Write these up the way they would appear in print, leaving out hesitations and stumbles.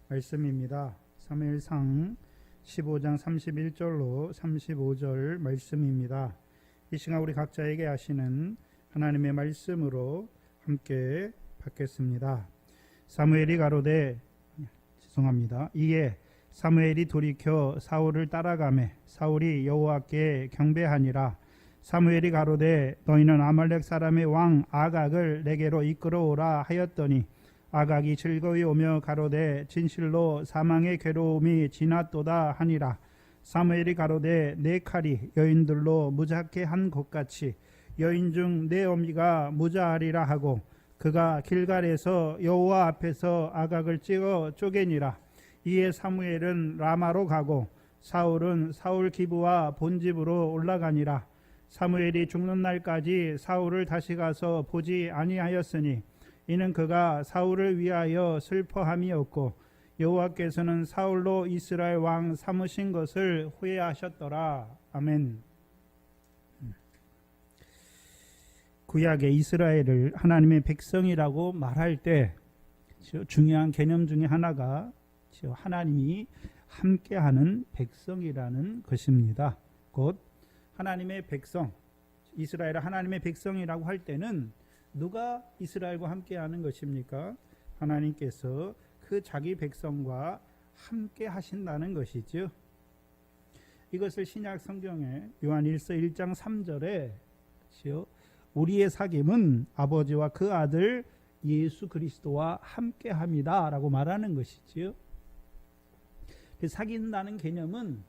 말씀입니다. 사무엘상 15장 31절로 35절 말씀입니다. 이 시간 우리 각자에게 하시는 하나님의 말씀으로 함께 받겠습니다. 사무엘이 가로되 이에 사무엘이 돌이켜 사울을 따라가매 사울이 여호와께 경배하니라. 사무엘이 가로되 너희는 아말렉 사람의 왕 아각을 내게로 이끌어오라 하였더니 아각이 즐거이 오며 가로되 진실로 사망의 괴로움이 지났도다 하니라. 사무엘이 가로되 내 칼이 여인들로 무작게 한 것 같이 여인 중 내 어미가 무자하리라 하고 그가 길갈에서 여호와 앞에서 아각을 찍어 쪼개니라. 이에 사무엘은 라마로 가고 사울은 사울 기브와 본집으로 올라가니라. 사무엘이 죽는 날까지 사울을 다시 가서 보지 아니하였으니 이는 그가 사울을 위하여 슬퍼함이었고 여호와께서는 사울로 이스라엘 왕 삼으신 것을 후회하셨더라. 아멘. 구약의 이스라엘을 하나님의 백성이라고 말할 때 중요한 개념 중에 하나가 하나님이 함께하는 백성이라는 것입니다. 곧 하나님의 백성, 이스라엘을 하나님의 백성이라고 할 때는 누가 이스라엘과 함께하는 것입니까? 하나님께서 그 자기 백성과 함께 하신다는 것이죠. 이것을 신약 성경에 요한 1장 3절에 우리의 사귐은 아버지와 그 아들 예수 그리스도와 함께합니다 라고 말하는 것이지요. 사귄다는 개념은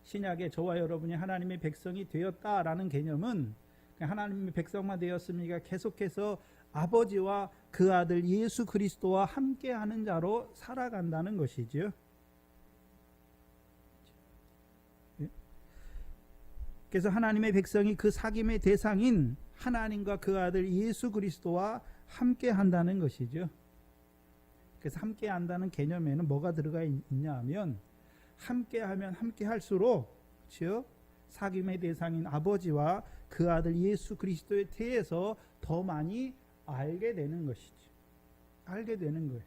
신약에 저와 여러분이 하나님의 백성이 되었다라는 개념은 하나님의 백성만 되었습니까? 계속해서 아버지와 그 아들 예수 그리스도와 함께하는 자로 살아간다는 것이지요. 그래서 하나님의 백성이 그 사귐의 대상인 하나님과 그 아들 예수 그리스도와 함께한다는 것이죠. 그래서 함께한다는 개념에는 뭐가 들어가 있냐 하면 함께하면 함께할수록 사귐의 대상인 아버지와 그 아들 예수 그리스도에 대해서 더 많이 알게 되는 것이죠. 알게 되는 거예요.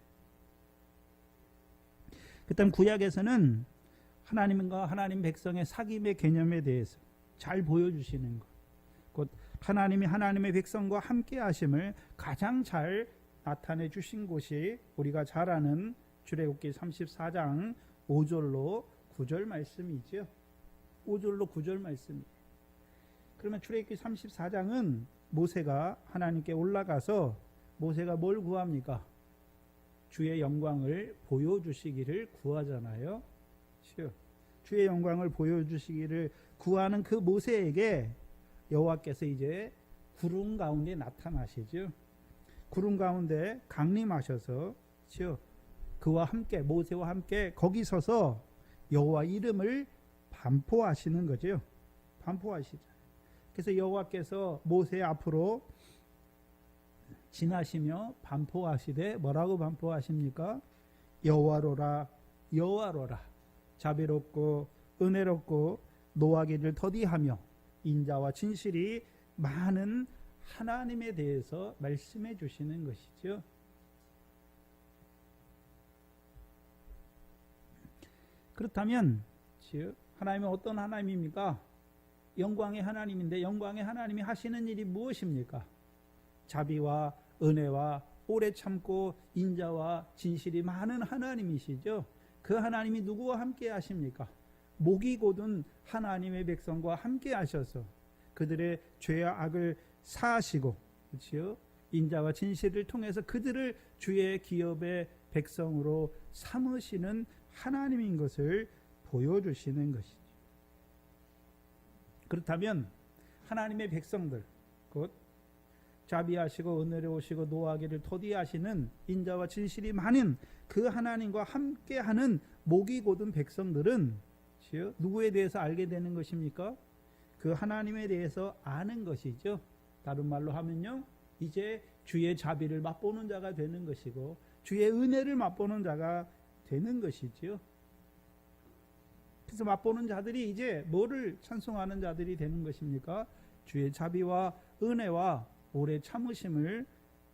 그다음 구약에서는 하나님과 하나님 백성의 사귐의 개념에 대해서 잘 보여주시는 것. 곧 하나님이 하나님의 백성과 함께 하심을 가장 잘 나타내 주신 곳이 우리가 잘 아는 출애굽기 34장 5절로 9절 말씀이죠. 5절로 9절 말씀이에요. 그러면 출애굽기 34장은 모세가 하나님께 올라가서 모세가 뭘 구합니까? 주의 영광을 보여주시기를 구하잖아요. 주의 영광을 보여주시기를 구하는 그 모세에게 여호와께서 이제 구름 가운데 나타나시죠. 구름 가운데 강림하셔서 그와 함께 모세와 함께 거기 서서 여호와 이름을 반포하시는 거죠. 반포하시죠. 그래서 여호와께서 모세 앞으로 지나시며 반포하시되 뭐라고 반포하십니까? 여호와로라 여호와로라 자비롭고 은혜롭고 노하기를 더디하며 인자와 진실이 많은 하나님에 대해서 말씀해 주시는 것이죠. 그렇다면 하나님은 어떤 하나님입니까? 영광의 하나님인데 영광의 하나님이 하시는 일이 무엇입니까? 자비와 은혜와 오래 참고 인자와 진실이 많은 하나님이시죠. 그 하나님이 누구와 함께 하십니까? 목이 곧은 하나님의 백성과 함께 하셔서 그들의 죄와 악을 사하시고 인자와 진실을 통해서 그들을 주의 기업의 백성으로 삼으시는 하나님인 것을 보여주시는 것이죠. 그렇다면 하나님의 백성들 곧 자비하시고 은혜로우시고 노하기를 더디하시는 인자와 진실이 많은 그 하나님과 함께하는 목이 곧은 백성들은 누구에 대해서 알게 되는 것입니까? 그 하나님에 대해서 아는 것이죠. 다른 말로 하면요, 이제 주의 자비를 맛보는 자가 되는 것이고 주의 은혜를 맛보는 자가 되는 것이지요. 그래서 맛보는 자들이 이제 뭐를 찬송하는 자들이 되는 것입니까? 주의 자비와 은혜와 오래 참으심을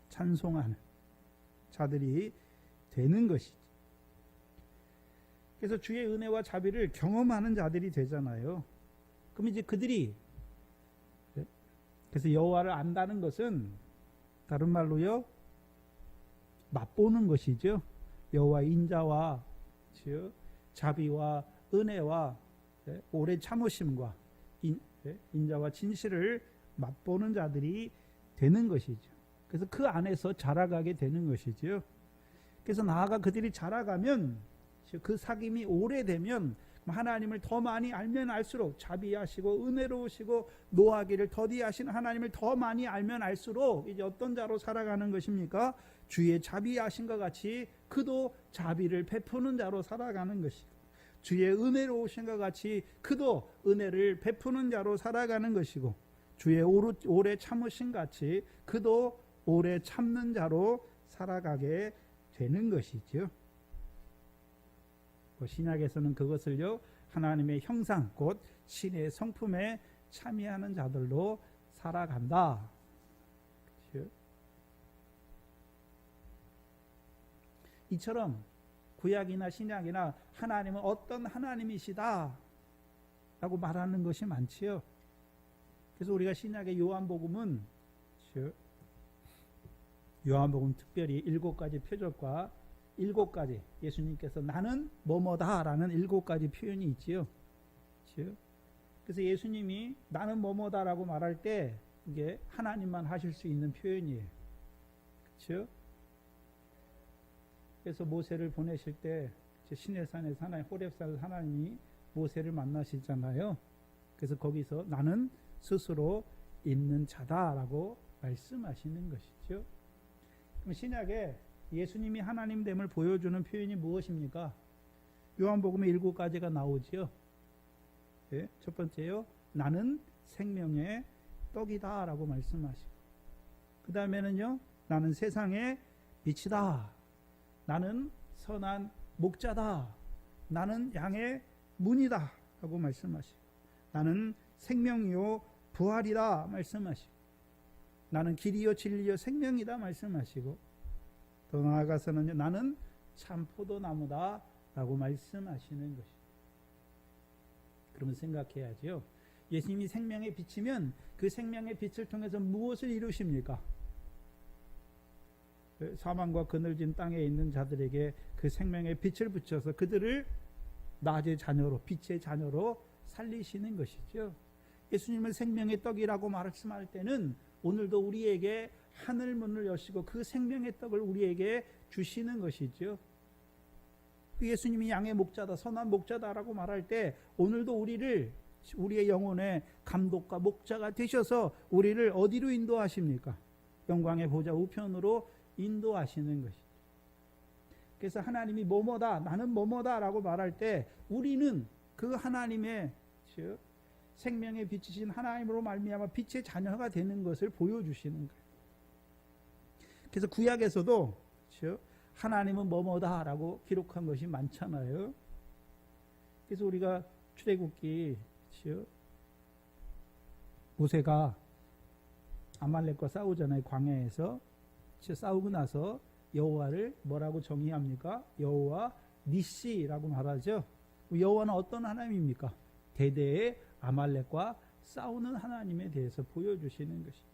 찬송하는 자들이 되는 것이죠. 그래서 주의 은혜와 자비를 경험하는 자들이 되잖아요. 그럼 이제 그들이, 그래서 여호와를 안다는 것은 다른 말로요, 맛보는 것이죠. 여호와의 인자와 자비와 은혜와 오래 참으심과 인자와 진실을 맛보는 자들이 되는 것이죠. 그래서 그 안에서 자라가게 되는 것이죠. 그래서 나아가 그들이 자라가면, 그 사귐이 오래되면 하나님을 더 많이 알면 알수록, 자비하시고 은혜로우시고 노하기를 더디하신 하나님을 더 많이 알면 알수록 이제 어떤 자로 살아가는 것입니까? 주의 자비하신과 같이 그도 자비를 베푸는 자로 살아가는 것이고, 주의 은혜로우신과 같이 그도 은혜를 베푸는 자로 살아가는 것이고, 주의 오래 참으신 같이 그도 오래 참는 자로 살아가게 되는 것이죠. 신약에서는 그것을요, 하나님의 형상 곧 신의 성품에 참여하는 자들로 살아간다. 그렇죠? 이처럼 구약이나 신약이나 하나님은 어떤 하나님이시다 라고 말하는 것이 많지요. 그래서 우리가 신약의 요한복음은, 요한복음 특별히 7가지 표적과 7가지 예수님께서 나는 뭐뭐다 라는 7가지 표현이 있지요. 그래서 예수님이 나는 뭐뭐다 라고 말할 때 이게 하나님만 하실 수 있는 표현이에요. 그렇죠? 그래서 모세를 보내실 때 시내산에서 호렙산에서 하나님이 모세를 만나시잖아요. 그래서 거기서 나는 스스로 있는 자다라고 말씀하시는 것이죠. 그럼 신약에 예수님이 하나님됨을 보여주는 표현이 무엇입니까? 요한복음에 7가지가 나오지요. 첫 번째요, 나는 생명의 떡이다 라고 말씀하시고, 그 다음에는요, 나는 세상의 빛이다, 나는 선한 목자다, 나는 양의 문이다 라고 말씀하시고, 나는 생명이요 부활이다 말씀하시고, 나는 길이요 진리요 생명이다 말씀하시고, 더 나아가서는 나는 참 포도나무다 라고 말씀하시는 것입니다. 그러면 생각해야죠. 예수님이 생명의 빛이면 그 생명의 빛을 통해서 무엇을 이루십니까? 사망과 그늘진 땅에 있는 자들에게 그 생명의 빛을 붙여서 그들을 낮의 자녀로, 빛의 자녀로 살리시는 것이죠. 예수님은 생명의 떡이라고 말씀할 때는 오늘도 우리에게 하늘 문을 여시고 그 생명의 떡을 우리에게 주시는 것이죠. 예수님이 양의 목자다, 선한 목자다라고 말할 때 오늘도 우리의 영혼의 감독과 목자가 되셔서 우리를 어디로 인도하십니까? 영광의 보좌 우편으로 인도하시는 것이죠. 그래서 하나님이 뭐뭐다, 나는 뭐뭐다 라고 말할 때 우리는 그 하나님의 생명의 빛이신 하나님으로 말미암아 빛의 자녀가 되는 것을 보여주시는 거예요. 그래서 구약에서도 하나님은 뭐뭐다 라고 기록한 것이 많잖아요. 그래서 우리가 출애굽기 모세가 아말렉과 싸우잖아요. 광야에서 싸우고 나서 여호와를 뭐라고 정의합니까? 여호와 니시라고 말하죠. 여호와는 어떤 하나님입니까? 대대의 아말렉과 싸우는 하나님에 대해서 보여주시는 것입니다.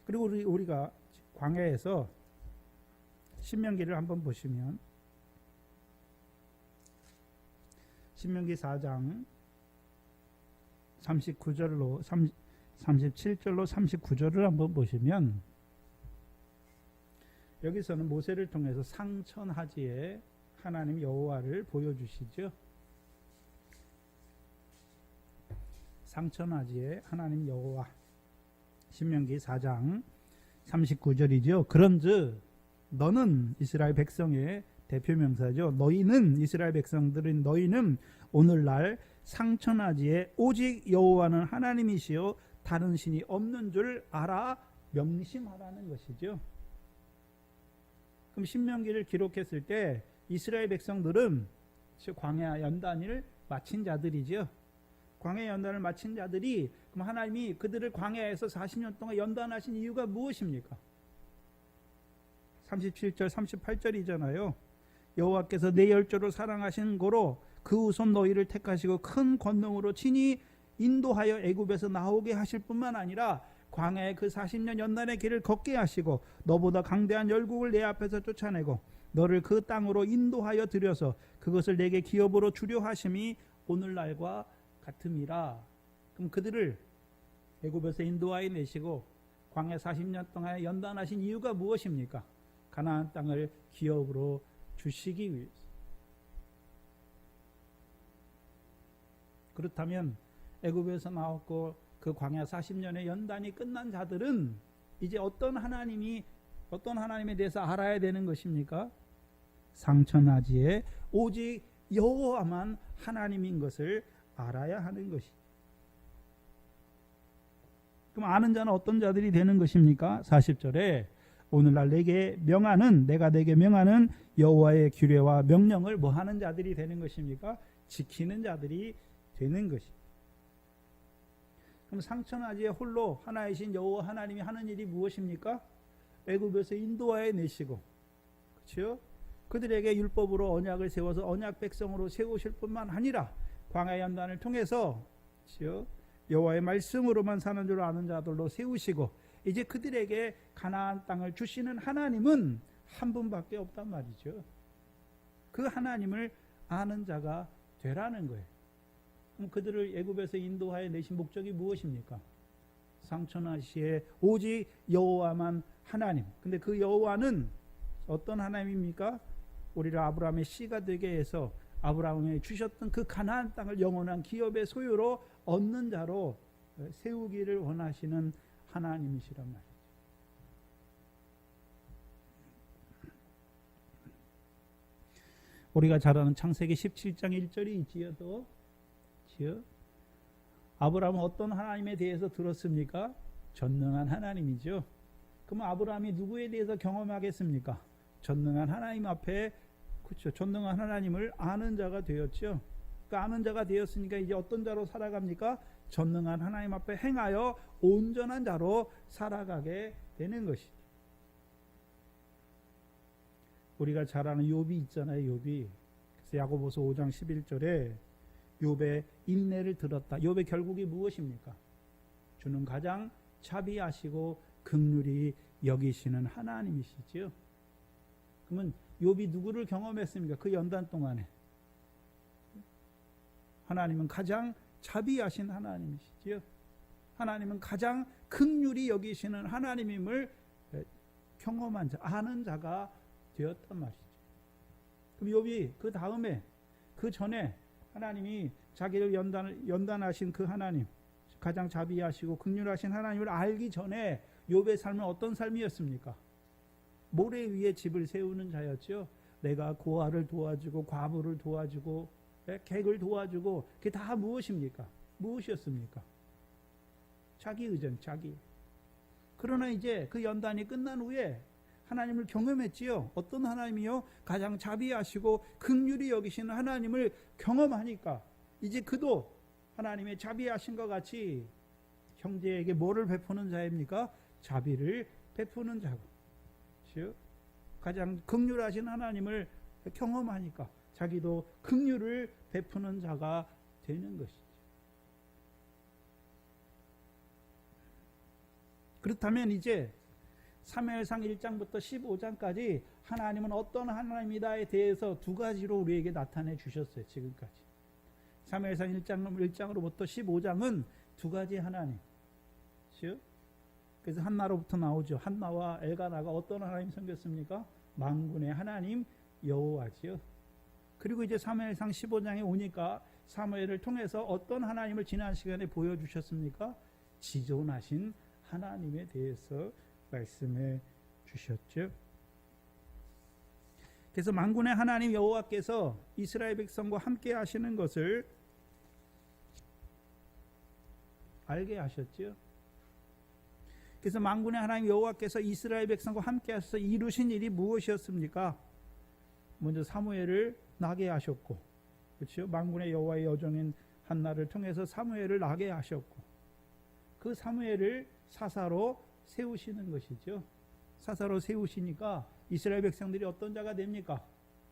그리고 우리가 광야에서 신명기를 한번 보시면 신명기 4장 37절로 39절을 한번 보시면 여기서는 모세를 통해서 상천하지에 하나님 여호와를 보여주시죠. 상천하지에 하나님 여호와, 신명기 4장 39절이죠. 그런즉 너는, 이스라엘 백성의 대표명사죠. 너희는, 이스라엘 백성들은 너희는 오늘날 상천하지에 오직 여호와는 하나님이시요 다른 신이 없는 줄 알아 명심하라는 것이죠. 그럼 신명기를 기록했을 때 이스라엘 백성들은 광야 연단을 마친 자들이죠. 광야 연단을 마친 자들이, 그럼 하나님이 그들을 광야에서 40년 동안 연단하신 이유가 무엇입니까? 37절 38절이잖아요. 여호와께서 내 열조를 사랑하신 고로 그 후손 너희를 택하시고 큰 권능으로 친히 인도하여 애굽에서 나오게 하실 뿐만 아니라 광야의 그 40년 연단의 길을 걷게 하시고 너보다 강대한 열국을 내 앞에서 쫓아내고 너를 그 땅으로 인도하여 들여서 그것을 내게 기업으로 주려 하심이 오늘날과 같음이라. 그럼 그들을 애굽에서 인도하여 내시고 광야 40년 동안 연단하신 이유가 무엇입니까? 가나안 땅을 기업으로 주시기 위해서. 그렇다면 애굽에서 나왔고 그 광야 40년의 연단이 끝난 자들은 이제 어떤 하나님에 대해서 알아야 되는 것입니까? 상천하지에 오직 여호와만 하나님인 것을 알아야 하는 것이. 그럼 아는 자는 어떤 자들이 되는 것입니까? 40절에 오늘날 내가 내게 명하는 여호와의 규례와 명령을 뭐 하는 자들이 되는 것입니까? 지키는 자들이 되는 것이. 그럼 상천하지에 홀로 하나이신 여호와 하나님이 하는 일이 무엇입니까? 애굽에서 인도하여 내시고, 그렇죠? 그들에게 율법으로 언약을 세워서 언약 백성으로 세우실 뿐만 아니라 광야 연단을 통해서, 그렇죠? 여호와의 말씀으로만 사는 줄 아는 자들로 세우시고, 이제 그들에게 가나안 땅을 주시는 하나님은 한 분밖에 없단 말이죠. 그 하나님을 아는 자가 되라는 거예요. 그럼 그들을 애굽에서 인도하여 내신 목적이 무엇입니까? 상천하시에 오직 여호와만 하나님. 근데 그 여호와는 어떤 하나님입니까? 우리를 아브라함의 씨가 되게 해서 아브라함에 주셨던 그 가나안 땅을 영원한 기업의 소유로 얻는 자로 세우기를 원하시는 하나님이시란 말이죠. 우리가 잘 아는 창세기 17장 1절이 있지요. 또 아브라함은 어떤 하나님에 대해서 들었습니까? 전능한 하나님이죠. 그럼 아브라함이 누구에 대해서 경험하겠습니까? 전능한 하나님 앞에, 그렇죠, 전능한 하나님을 아는 자가 되었죠. 그 아는 자가 되었으니까 이제 어떤 자로 살아갑니까? 전능한 하나님 앞에 행하여 온전한 자로 살아가게 되는 것이죠. 우리가 잘 아는 욥이 있잖아요. 욥이. 그래서 야고보서 5장 11절에 욥의 인내를 들었다. 욥의 결국이 무엇입니까? 주는 가장 자비하시고 긍휼히 여기시는 하나님이시죠. 그러면 욥이 누구를 경험했습니까? 그 연단 동안에 하나님은 가장 자비하신 하나님이시지요. 하나님은 가장 긍휼히 여기시는 하나님임을 경험한 자, 아는 자가 되었단 말이죠. 그럼 욥이 그 다음에, 그 전에 하나님이 자기를 연단하신 그 하나님, 가장 자비하시고 긍휼하신 하나님을 알기 전에 욥의 삶은 어떤 삶이었습니까? 모래 위에 집을 세우는 자였죠. 내가 고아를 도와주고 과부를 도와주고 객을 도와주고, 그게 다 무엇입니까? 무엇이었습니까? 자기 의전, 자기. 그러나 이제 그 연단이 끝난 후에 하나님을 경험했지요. 어떤 하나님이요? 가장 자비하시고 긍휼히 여기시는 하나님을 경험하니까 이제 그도 하나님의 자비하신 것 같이 형제에게 뭐를 베푸는 자입니까? 자비를 베푸는 자고, 즉 가장 긍휼하신 하나님을 경험하니까 자기도 긍휼을 베푸는 자가 되는 것이죠. 그렇다면 이제 사무엘상 1장부터 15장까지 하나님은 어떤 하나님이다에 대해서 두 가지로 우리에게 나타내 주셨어요. 지금까지 사무엘상 1장으로부터 15장은 두 가지 하나님. 그래서 한나로부터 나오죠. 한나와 엘가나가 어떤 하나님 섬겼습니까? 만군의 하나님 여호와지요. 그리고 이제 사무엘상 15장에 오니까 사무엘을 통해서 어떤 하나님을 지난 시간에 보여주셨습니까? 지존하신 하나님에 대해서 말씀해 주셨죠. 그래서 만군의 하나님 여호와께서 이스라엘 백성과 함께 하시는 것을 알게 하셨죠. 그래서 만군의 하나님 여호와께서 이스라엘 백성과 함께 하셔서 이루신 일이 무엇이었습니까? 먼저 사무엘을 나게 하셨고, 그렇죠? 만군의 여호와의 여종인 한나를 통해서 사무엘을 나게 하셨고, 그 사무엘을 사사로 세우시는 것이죠. 사사로 세우시니까 이스라엘 백성들이 어떤 자가 됩니까?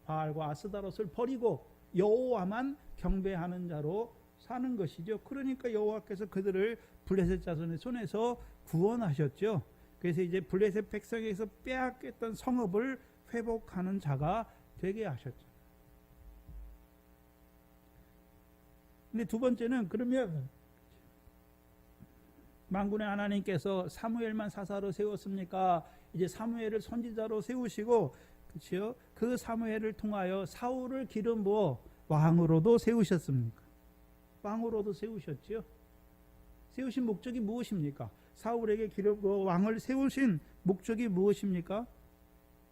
바알과 아스다롯을 버리고 여호와만 경배하는 자로 사는 것이죠. 그러니까 여호와께서 그들을 블레셋 자손의 손에서 구원하셨죠. 그래서 이제 블레셋 백성에서 빼앗겼던 성읍을 회복하는 자가 되게 하셨죠. 근데 두 번째는, 그러면 만군의 하나님께서 사무엘만 사사로 세웠습니까? 이제 사무엘을 선지자로 세우시고, 그렇죠? 그 사무엘을 통하여 사울을 기름 부어 왕으로도 세우셨습니까? 왕으로도 세우셨지요. 세우신 목적이 무엇입니까? 사울에게 기름 부어 왕을 세우신 목적이 무엇입니까?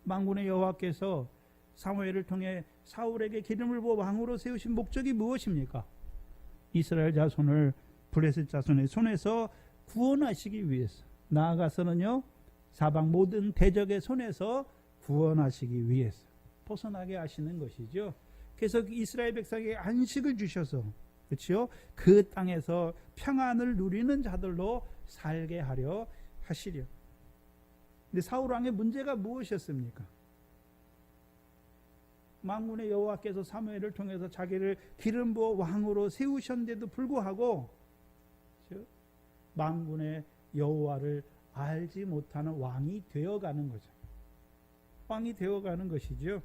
만군의 여호와께서 사무엘을 통해 사울에게 기름을 부어 왕으로 세우신 목적이 무엇입니까? 이스라엘 자손을 블레셋 자손의 손에서 구원하시기 위해서, 나아가서는요, 사방 모든 대적의 손에서 구원하시기 위해서 벗어나게 하시는 것이죠. 그래서 이스라엘 백성에게 안식을 주셔서, 그렇죠? 그 땅에서 평안을 누리는 자들로 살게 하려 하시려. 근데 사울 왕의 문제가 무엇이었습니까? 만군의 여호와께서 사무엘을 통해서 자기를 기름 부어 왕으로 세우셨는데도 불구하고, 그렇죠? 만군의 여호와를 알지 못하는 왕이 되어가는 거죠. 왕이 되어가는 것이죠.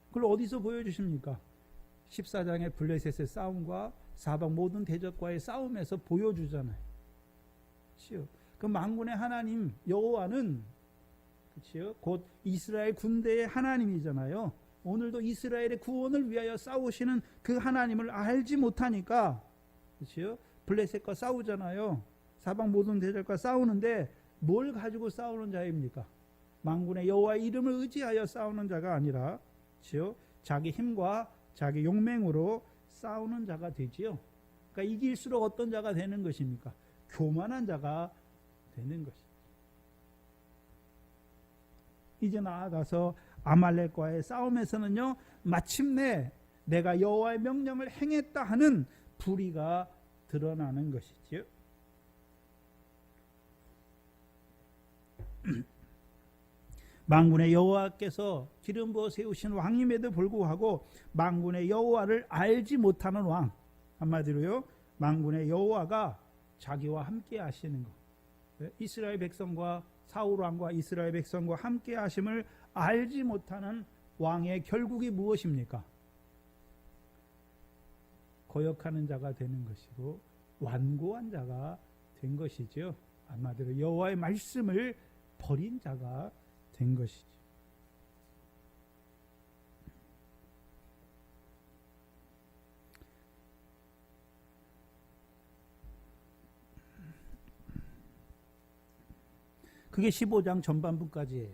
그걸 어디서 보여주십니까? 14장의 블레셋의 싸움과 사방 모든 대적과의 싸움에서 보여주잖아요. 그렇죠? 그 만군의 하나님 여호와는, 그렇죠? 곧 이스라엘 군대의 하나님이잖아요. 오늘도 이스라엘의 구원을 위하여 싸우시는 그 하나님을 알지 못하니까, 그렇죠? 블레셋과 싸우잖아요. 사방 모든 대적과 싸우는데 뭘 가지고 싸우는 자입니까? 만군의 여호와의 이름을 의지하여 싸우는 자가 아니라, 그렇죠? 자기 힘과 자기 용맹으로 싸우는 자가 되지요. 그러니까 이길수록 어떤 자가 되는 것입니까? 교만한 자가 되는 것입니다. 이제 나아가서 아말렉과의 싸움에서는요, 마침내 내가 여호와의 명령을 행했다 하는 불의가 드러나는 것이지요. 만군의 여호와께서 기름 부어 세우신 왕임에도 불구하고 만군의 여호와를 알지 못하는 왕, 한마디로요, 만군의 여호와가 자기와 함께 하시는 것, 이스라엘 백성과 사울 왕과 이스라엘 백성과 함께 하심을 알지 못하는 왕의 결국이 무엇입니까? 거역하는 자가 되는 것이고 완고한 자가 된 것이죠. 한마디로 여호와의 말씀을 버린 자가 된 것이죠. 그게 15장 전반부까지예요.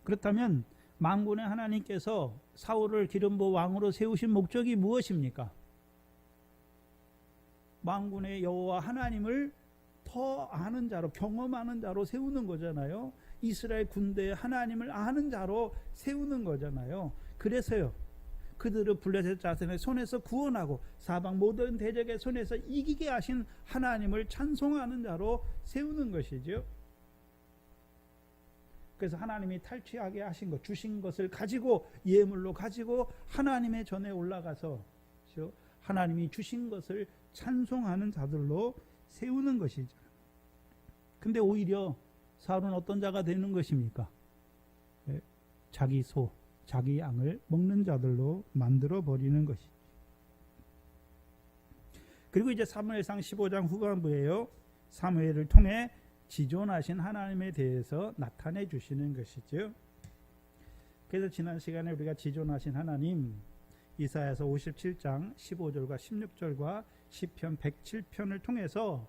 그렇다면 만군의 하나님께서 사울을 기름 부어 왕으로 세우신 목적이 무엇입니까? 만군의 여호와 하나님을 더 아는 자로, 경험하는 자로 세우는 거잖아요. 이스라엘 군대의 하나님을 아는 자로 세우는 거잖아요. 그래서요, 그들을 블레셋 자손의 손에서 구원하고 사방 모든 대적의 손에서 이기게 하신 하나님을 찬송하는 자로 세우는 것이죠. 그래서 하나님이 탈취하게 하신 것, 주신 것을 가지고, 예물로 가지고 하나님의 전에 올라가서, 그렇죠? 하나님이 주신 것을 찬송하는 자들로 세우는 것이죠. 근데 오히려 사울은 어떤 자가 되는 것입니까? 자기 소, 자기 양을 먹는 자들로 만들어 버리는 것이죠. 그리고 이제 사무엘상 15장 후반부에요, 사무엘을 통해 지존하신 하나님에 대해서 나타내 주시는 것이죠. 그래서 지난 시간에 우리가 지존하신 하나님, 이사야서 57장 15절과 16절과 시편 107편을 통해서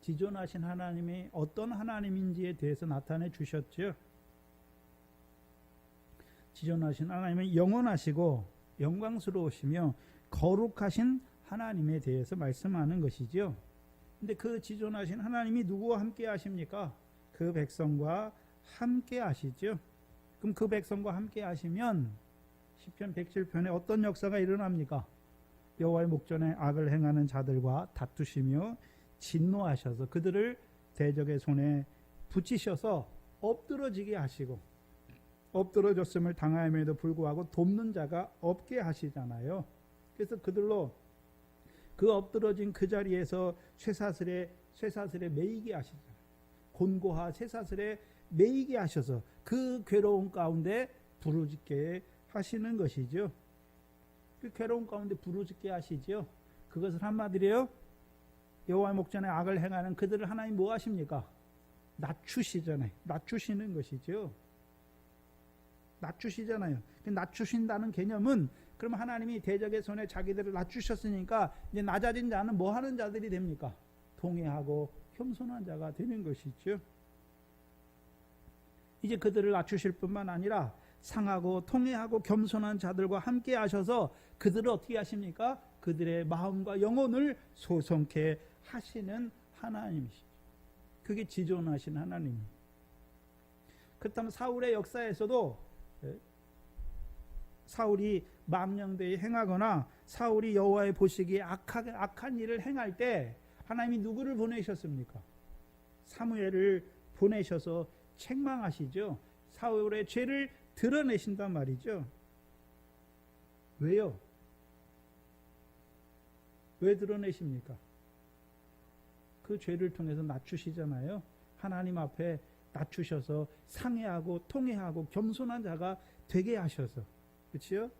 지존하신 하나님이 어떤 하나님인지에 대해서 나타내 주셨죠. 지존하신 하나님은 영원하시고 영광스러우시며 거룩하신 하나님에 대해서 말씀하는 것이죠. 근데 그 지존하신 하나님이 누구와 함께 하십니까? 그 백성과 함께 하시죠. 그럼 그 백성과 함께 하시면 시편 107편에 어떤 역사가 일어납니까? 여호와의 목전에 악을 행하는 자들과 다투시며 진노하셔서 그들을 대적의 손에 붙이셔서 엎드러지게 하시고, 엎드러졌음을 당함에도 불구하고 돕는 자가 없게 하시잖아요. 그래서 그들로 그 엎드러진 그 자리에서 쇠사슬에 매이게 하시잖아요. 곤고하 쇠사슬에 매이게 하셔서 그 괴로운 가운데 부르짖게 하시는 것이죠. 그 괴로운 가운데 부르짖게 하시죠. 그것을 한마디로요, 여호와의 목전에 악을 행하는 그들을 하나님 뭐 하십니까? 낮추시잖아요. 낮추시는 것이죠. 낮추시잖아요. 낮추신다는 개념은, 그럼 하나님이 대적의 손에 자기들을 낮추셨으니까 이제 낮아진 자는 뭐 하는 자들이 됩니까? 통회하고 겸손한 자가 되는 것이죠. 이제 그들을 낮추실 뿐만 아니라 상하고 통회하고 겸손한 자들과 함께 하셔서 그들을 어떻게 하십니까? 그들의 마음과 영혼을 소성케 하시는 하나님이시죠. 그게 지존하신 하나님입니다. 그렇다면 사울의 역사에서도 사울이 망령되이 행하거나 사울이 여호와의 보시기에 악한 일을 행할 때 하나님이 누구를 보내셨습니까? 사무엘을 보내셔서 책망하시죠. 사울의 죄를 드러내신단 말이죠. 왜요? 왜 드러내십니까? 그 죄를 통해서 낮추시잖아요. 하나님 앞에 낮추셔서 상해하고 통회하고 겸손한 자가 되게 하셔서, 그렇지요?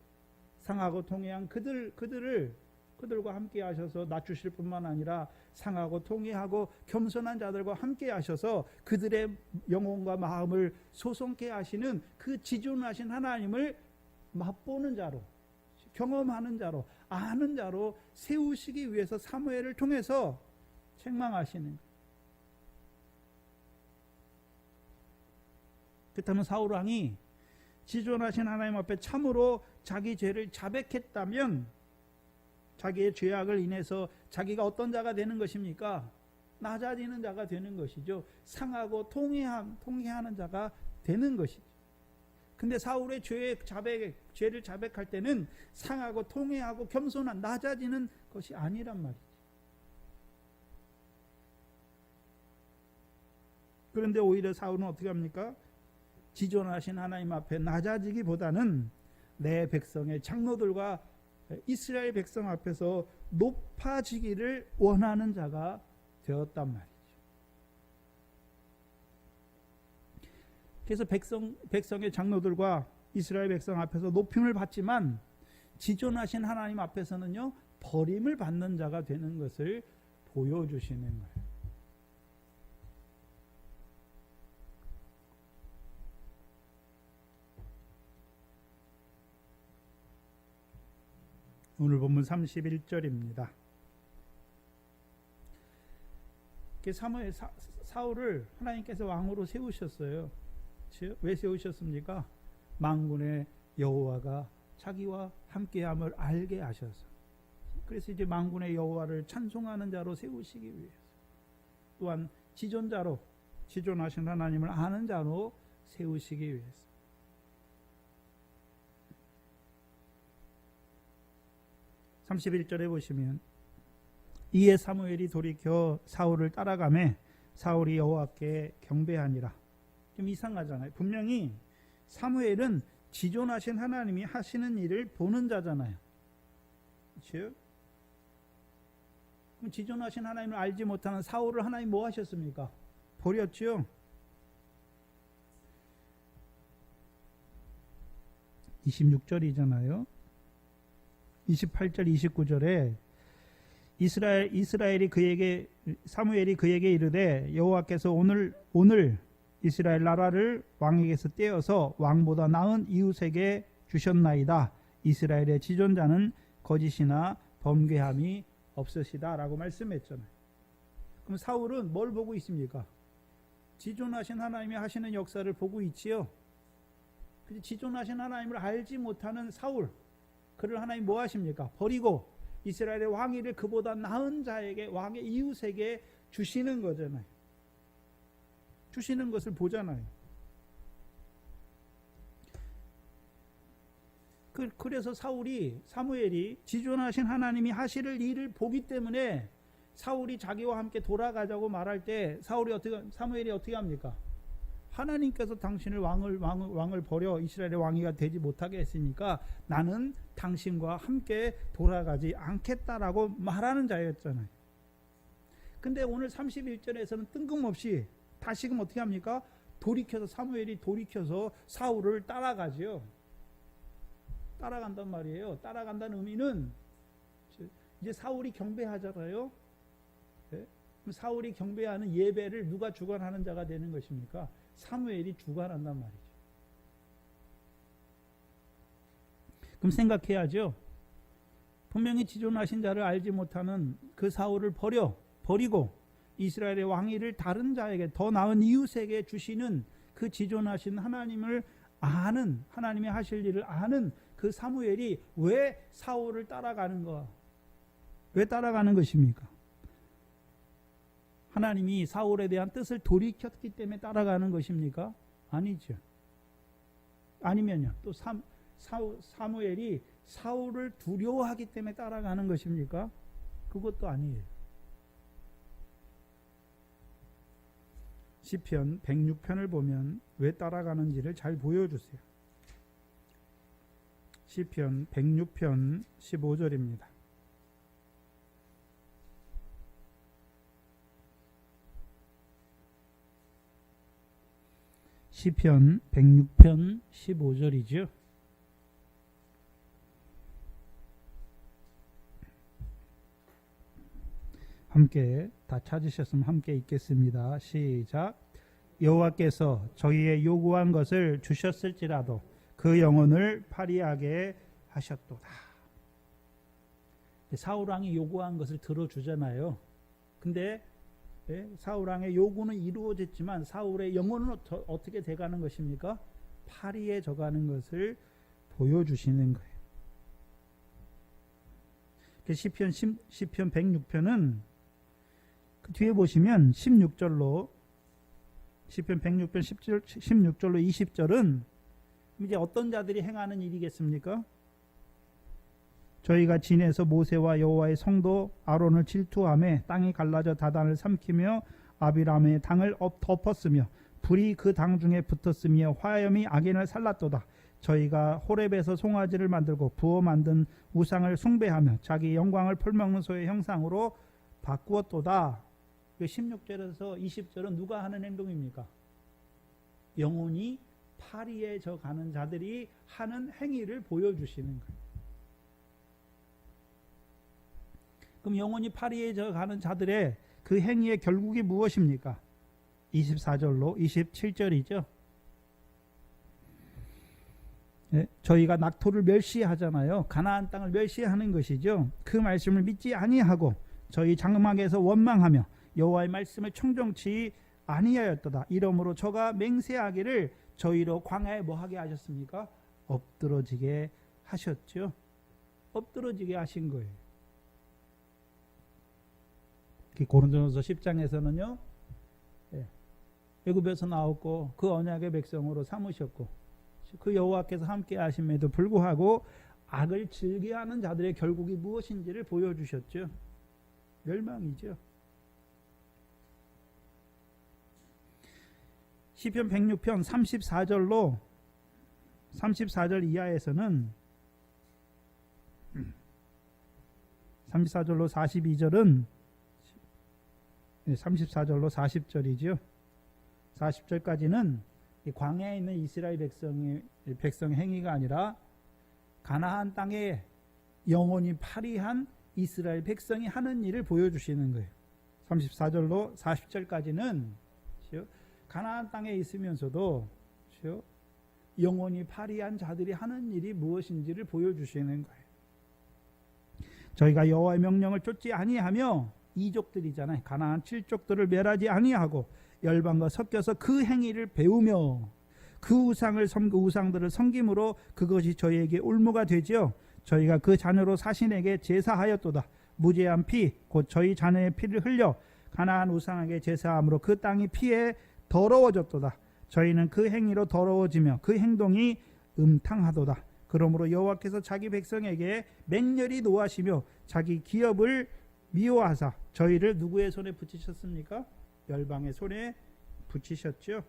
상하고 통회한 그들과 함께 하셔서 낮추실 뿐만 아니라 상하고 통회하고 겸손한 자들과 함께 하셔서 그들의 영혼과 마음을 소송케 하시는 그 지존하신 하나님을 맛보는 자로, 경험하는 자로, 아는 자로 세우시기 위해서 사무엘을 통해서 책망하시는 거예요. 그렇다면 사울 왕이 지존하신 하나님 앞에 참으로 자기 죄를 자백했다면 자기의 죄악을 인해서 자기가 어떤 자가 되는 것입니까? 낮아지는 자가 되는 것이죠. 상하고 통회하는 자가 되는 것이죠. 근데 사울의 죄를 자백할 때는 상하고 통회하고 겸손한 낮아지는 것이 아니란 말이죠. 그런데 오히려 사울은 어떻게 합니까? 지존하신 하나님 앞에 낮아지기보다는 내 백성의 장로들과 이스라엘 백성 앞에서 높아지기를 원하는 자가 되었단 말이죠. 그래서 백성의 장로들과 이스라엘 백성 앞에서 높임을 받지만 지존하신 하나님 앞에서는요, 버림을 받는 자가 되는 것을 보여주시는 거예요. 오늘 본문 31절입니다. 사울을 하나님께서 왕으로 세우셨어요. 왜 세우셨습니까? 만군의 여호와가 자기와 함께함을 알게 하셔서. 그래서 이제 만군의 여호와를 찬송하는 자로 세우시기 위해서, 또한 지존자로, 지존하신 하나님을 아는 자로 세우시기 위해서. 31절에 보시면 이에 사무엘이 돌이켜 사울을 따라가매 사울이 여호와께 경배하니라. 좀 이상하잖아요. 분명히 사무엘은 지존하신 하나님이 하시는 일을 보는 자잖아요. 그렇죠? 그럼 지존하신 하나님을 알지 못하는 사울을 하나님 뭐 하셨습니까? 버렸죠. 26절이잖아요. 28절 29절에 사무엘이 그에게 이르되 여호와께서 오늘 이스라엘 나라를 왕에게서 떼어서 왕보다 나은 이웃에게 주셨나이다. 이스라엘의 지존자는 거짓이나 범죄함이 없으시다 라고 말씀했잖아요. 그럼 사울은 뭘 보고 있습니까? 지존하신 하나님이 하시는 역사를 보고 있지요. 지존하신 하나님을 알지 못하는 사울, 그를 하나님 뭐 하십니까? 버리고 이스라엘의 왕위를 그보다 나은 자에게, 왕의 이웃에게 주시는 거잖아요. 주시는 것을 보잖아요. 그래서 사무엘이 지존하신 하나님이 하실 일을 보기 때문에 사울이 자기와 함께 돌아가자고 말할 때 사무엘이 어떻게 합니까? 하나님께서 당신을 왕을 버려 이스라엘의 왕이가 되지 못하게 했으니까 나는 당신과 함께 돌아가지 않겠다라고 말하는 자였잖아요. 근데 오늘 31절에서는 뜬금없이 다시금 어떻게 합니까? 사무엘이 돌이켜서 사울을 따라가지요. 따라간단 말이에요. 따라간다는 의미는 이제 사울이 경배하잖아요. 네? 그럼 사울이 경배하는 예배를 누가 주관하는 자가 되는 것입니까? 사무엘이 주관한단 말이죠. 그럼 생각해야죠. 분명히 지존하신 자를 알지 못하는 그 사울을 버리고 이스라엘의 왕위를 다른 자에게, 더 나은 이웃에게 주시는 그 지존하신 하나님을 아는, 하나님이 하실 일을 아는 그 사무엘이 왜 사울을 따라가는가? 왜 따라가는 것입니까? 하나님이 사울에 대한 뜻을 돌이켰기 때문에 따라가는 것입니까? 아니죠. 아니면요. 또 사무엘이 사울을 두려워하기 때문에 따라가는 것입니까? 그것도 아니에요. 시편 106편을 보면 왜 따라가는지를 잘 보여주세요. 시편 106편 15절입니다. 시편 106편 15절이죠. 함께 다 찾으셨으면 함께 읽겠습니다. 시작. 여호와께서 저희의 요구한 것을 주셨을지라도 그 영혼을 파리하게 하셨도다. 사울 왕이 요구한 것을 들어주잖아요. 근데 사울 왕의 요구는 이루어졌지만 사울의 영혼은 어떻게 돼가는 것입니까? 파리해져 가는 것을 보여주시는 거예요. 시편 106편은 그 뒤에 보시면 16절로 시편 106편 16절로 20절은 이제 어떤 자들이 행하는 일이겠습니까? 저희가 진에서 모세와 여호와의 성도 아론을 질투하며 땅이 갈라져 다단을 삼키며 아비람의 당을 덮었으며 불이 그 당 중에 붙었으며 화염이 악인을 살랐도다. 저희가 호렙에서 송아지를 만들고 부어 만든 우상을 숭배하며 자기 영광을 풀먹는 소의 형상으로 바꾸었도다. 16절에서 20절은 누가 하는 행동입니까? 영혼이 파리해져 가는 자들이 하는 행위를 보여주시는 거예요. 그럼 영혼이 파리해져 가는 자들의 그 행위의 결국이 무엇입니까? 24절로 27절이죠. 네, 저희가 낙토를 멸시하잖아요. 가나안 땅을 멸시하는 것이죠. 그 말씀을 믿지 아니하고 저희 장막에서 원망하며 여호와의 말씀을 청정치 아니하였도다. 이러므로 저가 맹세하기를 저희로 광야에 뭐하게 하셨습니까? 엎드러지게 하셨죠. 엎드러지게 하신 거예요. 고린도전서 10장에서는요. 애굽에서 나왔고 그 언약의 백성으로 삼으셨고 그 여호와께서 함께 하심에도 불구하고 악을 즐겨하는 자들의 결국이 무엇인지를 보여주셨죠. 멸망이죠. 시편 106편 34절 이하에서는 34절로 42절은 34절로 40절이죠. 40절까지는 광야에 있는 이스라엘 백성의 행위가 아니라 가나안 땅에 영혼이 파리한 이스라엘 백성이 하는 일을 보여주시는 거예요. 34절로 40절까지는 가나안 땅에 있으면서도 영혼이 파리한 자들이 하는 일이 무엇인지를 보여주시는 거예요. 저희가 여호와의 명령을 쫓지 아니하며 이족들이잖아요. 가나안 7족들을 멸하지 아니하고 열방과 섞여서 그 행위를 배우며 그 우상들을 섬김으로 그것이 저희에게 올무가 되지요. 저희가 그 자녀로 사신에게 제사하였도다. 무죄한 피 곧 저희 자녀의 피를 흘려 가나안 우상에게 제사함으로 그 땅이 피에 더러워졌도다. 저희는 그 행위로 더러워지며 그 행동이 음탕하도다. 그러므로 여호와께서 자기 백성에게 맹렬히 노하시며 자기 기업을 미워하사 저희를 누구의 손에 붙이셨습니까? 열방의 손에 붙이셨죠.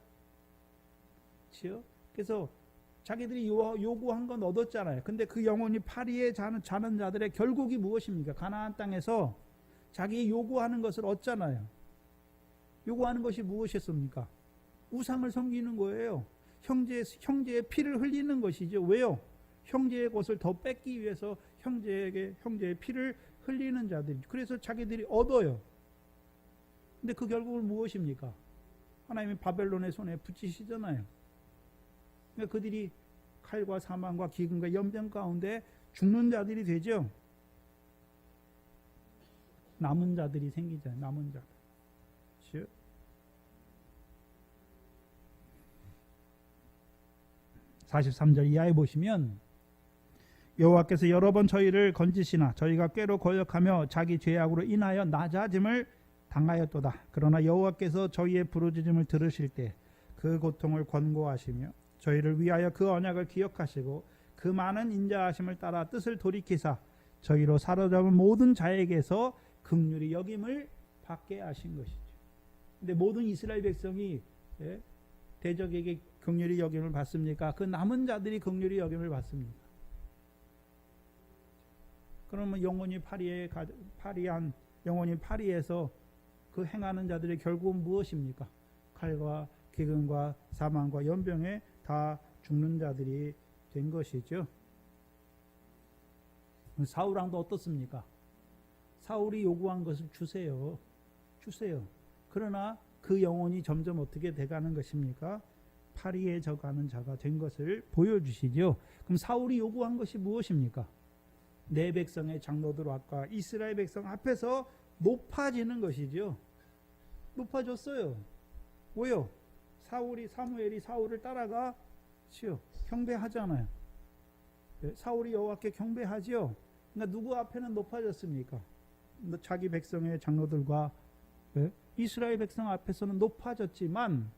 그렇죠? 그래서 자기들이 요구한 건 얻었잖아요. 근데 그 영혼이 파리에 자는 자들의 결국이 무엇입니까? 가나안 땅에서 자기 요구하는 것을 얻잖아요. 요구하는 것이 무엇이었습니까? 우상을 섬기는 거예요. 형제의 피를 흘리는 것이죠. 왜요? 형제의 것을 더 뺏기 위해서 형제의 피를 흘리는 자들이. 그래서 자기들이 얻어요. 근데 그 결국은 무엇입니까? 하나님이 바벨론의 손에 붙이시잖아요. 그러니까 그들이 칼과 사망과 기근과 연병 가운데 죽는 자들이 되죠. 남은 자들이 생기잖아요. 남은 자들. 그렇죠? 43절 이하에 보시면 여호와께서 여러 번 저희를 건지시나 저희가 꾀로 거역하며 자기 죄악으로 인하여 낮아짐을 당하였도다. 그러나 여호와께서 저희의 부르짖음을 들으실 때 그 고통을 권고하시며 저희를 위하여 그 언약을 기억하시고 그 많은 인자하심을 따라 뜻을 돌이키사 저희로 사로잡은 모든 자에게서 긍휼히 여김을 받게 하신 것이죠. 근데 모든 이스라엘 백성이 대적에게 긍휼히 여김을 받습니까? 그 남은 자들이 긍휼히 여김을 받습니다. 그러면 영원히 파리에서 그 행하는 자들의 결국은 무엇입니까? 칼과 기근과 사망과 연병에 다 죽는 자들이 된 것이죠. 사울 왕도 어떻습니까? 사울이 요구한 것을 주세요. 그러나 그 영혼이 점점 어떻게 돼가는 것입니까? 파리에 져가는 자가 된 것을 보여주시죠. 그럼 사울이 요구한 것이 무엇입니까? 내 백성의 장로들과 이스라엘 백성 앞에서 높아지는 것이죠. 높아졌어요. 왜요? 사무엘이 사울을 따라가 경배하잖아요. 사울이 여호와께 경배하죠. 그러니까 누구 앞에는 높아졌습니까? 자기 백성의 장로들과 이스라엘 백성 앞에서는 높아졌지만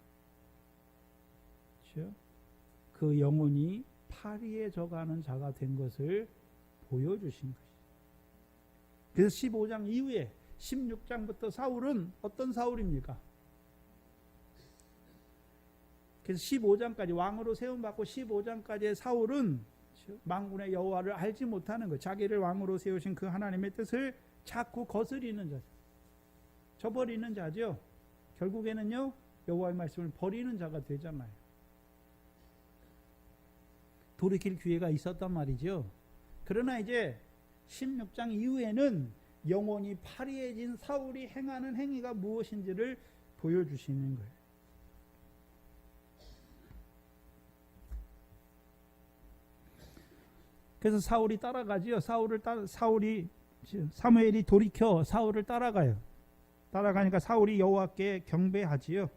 그 영혼이 파리에 져가는 자가 된 것을 보여주신 것이죠. 그래서 15장 이후에 16장부터 사울은 어떤 사울입니까? 그래서 15장까지 왕으로 세움받고 15장까지의 사울은 만군의 여호와를 알지 못하는 것, 자기를 왕으로 세우신 그 하나님의 뜻을 자꾸 거스리는 자죠. 저버리는 자죠. 결국에는요 여호와의 말씀을 버리는 자가 되잖아요. 돌이킬 기회가 있었단 말이죠. 그러나 이제 16장 이후에는 영혼이 파리해진 사울이 행하는 행위가 무엇인지를 보여주시는 거예요. 그래서 사울이 따라가지요. 사무엘이 돌이켜 사울을 따라가요. 따라가니까 사울이 여호와께 경배하지요.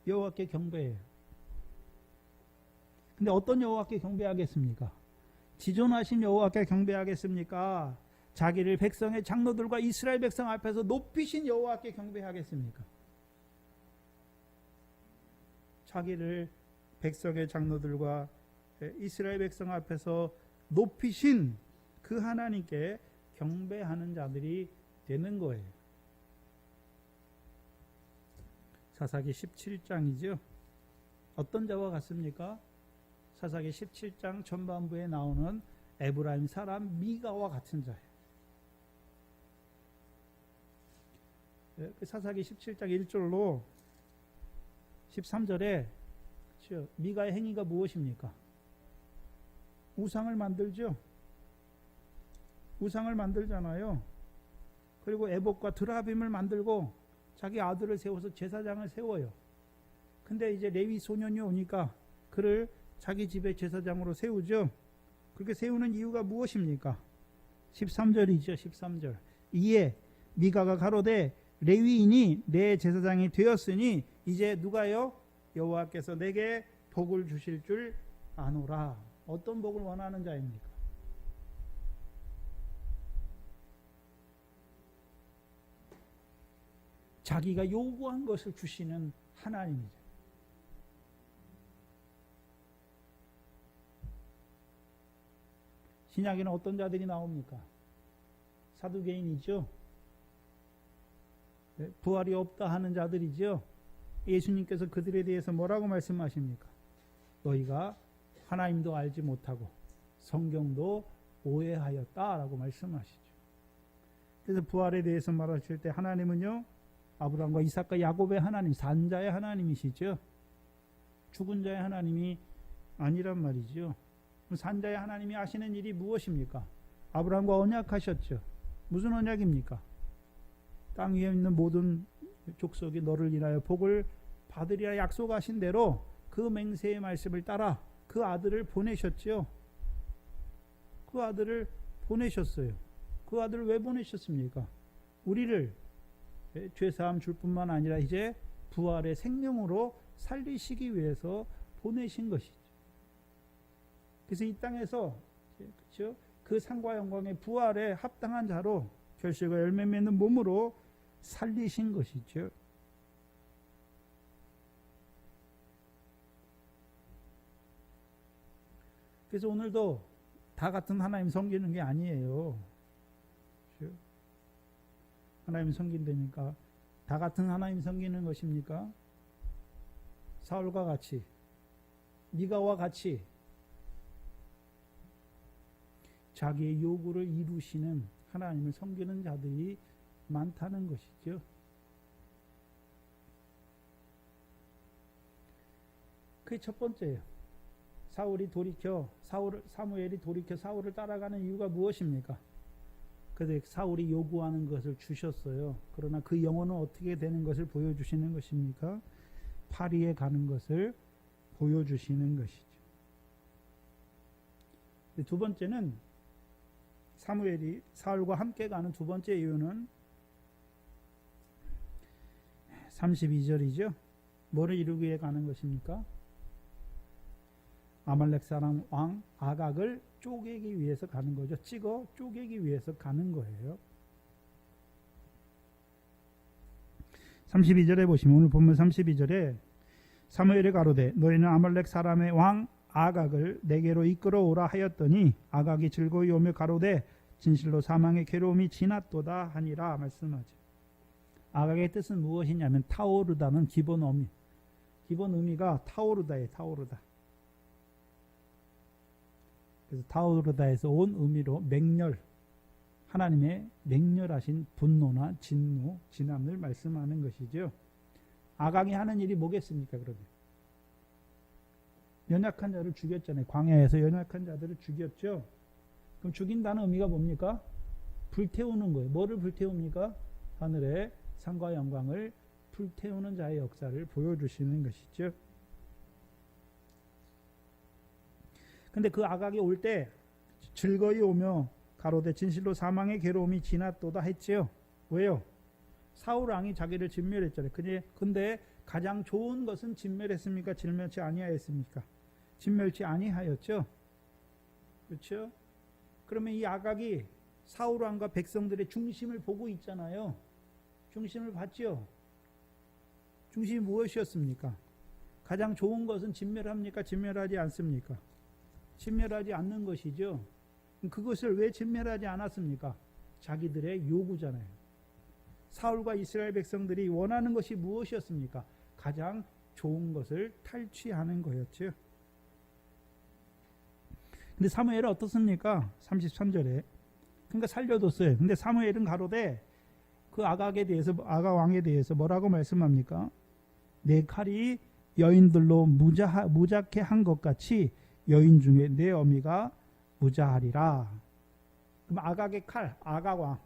여호와께 경배해요. 근데 어떤 여호와께 경배하겠습니까? 지존하신 여호와께 경배하겠습니까? 자기를 백성의 장로들과 이스라엘 백성 앞에서 높이신 여호와께 경배하겠습니까? 자기를 백성의 장로들과 이스라엘 백성 앞에서 높이신 그 하나님께 경배하는 자들이 되는 거예요. 사사기 17장이죠. 어떤 자와 같습니까? 사사기 17장 전반부에 나오는 에브라임 사람 미가와 같은 자예요. 사사기 17장 1절로 13절에 미가의 행위가 무엇입니까? 우상을 만들죠. 우상을 만들잖아요. 그리고 에봇과 드라빔을 만들고 자기 아들을 세워서 제사장을 세워요. 근데 이제 레위 소년이 오니까 그를 자기 집의 제사장으로 세우죠. 그렇게 세우는 이유가 무엇입니까? 13절이죠. 13절. 이에 미가가 가로되 레위인이 내 제사장이 되었으니 이제 누가요? 여호와께서 내게 복을 주실 줄 아노라. 어떤 복을 원하는 자입니까? 자기가 요구한 것을 주시는 하나님이죠. 신약에는 어떤 자들이 나옵니까? 사두개인이죠. 부활이 없다 하는 자들이죠. 예수님께서 그들에 대해서 뭐라고 말씀하십니까? 너희가 하나님도 알지 못하고 성경도 오해하였다라고 말씀하시죠. 그래서 부활에 대해서 말하실 때 하나님은요, 아브라함과 이삭과 야곱의 하나님, 산자의 하나님이시죠. 죽은 자의 하나님이 아니란 말이죠. 산자의 하나님이 하시는 일이 무엇입니까? 아브라함과 언약하셨죠. 무슨 언약입니까? 땅 위에 있는 모든 족속이 너를 인하여 복을 받으리라 약속하신 대로 그 맹세의 말씀을 따라 그 아들을 보내셨죠. 그 아들을 보내셨어요. 그 아들을 왜 보내셨습니까? 우리를 죄사함 줄 뿐만 아니라 이제 부활의 생명으로 살리시기 위해서 보내신 것이죠. 그래서 이 땅에서 그렇죠? 그 상과 영광의 부활에 합당한 자로 결실과 열매 맺는 몸으로 살리신 것이죠. 그래서 오늘도 다 같은 하나님 섬기는 게 아니에요. 그렇죠? 하나님 섬긴다니까 다 같은 하나님 섬기는 것입니까? 사울과 같이, 미가와 같이 자기의 요구를 이루시는 하나님을 섬기는 자들이 많다는 것이죠. 그게 첫 번째예요. 사무엘이 돌이켜 사울을 따라가는 이유가 무엇입니까? 그런데 사울이 요구하는 것을 주셨어요. 그러나 그 영혼은 어떻게 되는 것을 보여주시는 것입니까? 파리에 가는 것을 보여주시는 것이죠. 두 번째는 사무엘이 사울과 함께 가는 두 번째 이유는 32절이죠. 뭐를 이루기 위해 가는 것입니까? 아말렉 사람 왕 아각을 쪼개기 위해서 가는 거죠. 찍어 쪼개기 위해서 가는 거예요. 32절에 보시면 오늘 본문 32절에 사무엘이 가로되 너희는 아말렉 사람의 왕 아각을 내게로 이끌어오라 하였더니 아각이 즐거이 오며 가로되 진실로 사망의 괴로움이 지났도다 하니라 말씀하죠. 아각의 뜻은 무엇이냐면 타오르다는 기본 의미가 타오르다예요. 타오르다. 그래서 타오르다에서 온 의미로 맹렬, 하나님의 맹렬하신 분노나 진노, 진함을 말씀하는 것이죠. 아각이 하는 일이 뭐겠습니까? 그러면 연약한 자를 죽였잖아요. 광야에서 연약한 자들을 죽였죠. 그럼 죽인다는 의미가 뭡니까? 불태우는 거예요. 뭐를 불태웁니까? 하늘의 상과 영광을 불태우는 자의 역사를 보여주시는 것이죠. 근데 그 아각이 올 때 즐거이 오며 가로되 진실로 사망의 괴로움이 지났도다 했지요. 왜요? 사울 왕이 자기를 진멸했잖아요. 근데 가장 좋은 것은 진멸했습니까? 진멸치 아니하였습니까? 진멸치 아니하였죠. 그렇죠? 그러면 이 아각이 사울 왕과 백성들의 중심을 보고 있잖아요. 중심을 봤죠. 중심이 무엇이었습니까? 가장 좋은 것은 진멸합니까? 진멸하지 않습니까? 진멸하지 않는 것이죠. 그것을 왜 진멸하지 않았습니까? 자기들의 요구잖아요. 사울과 이스라엘 백성들이 원하는 것이 무엇이었습니까? 가장 좋은 것을 탈취하는 거였죠. 근데 사무엘은 어떻습니까? 33절에. 그러니까 살려뒀어요. 근데 사무엘은 가로되 그 아각에 대해서, 아각 왕에 대해서 뭐라고 말씀합니까? 내 칼이 여인들로 무작게 한 것 같이 여인 중에 내 어미가 무자하리라. 그럼 아각의 칼, 아각 왕,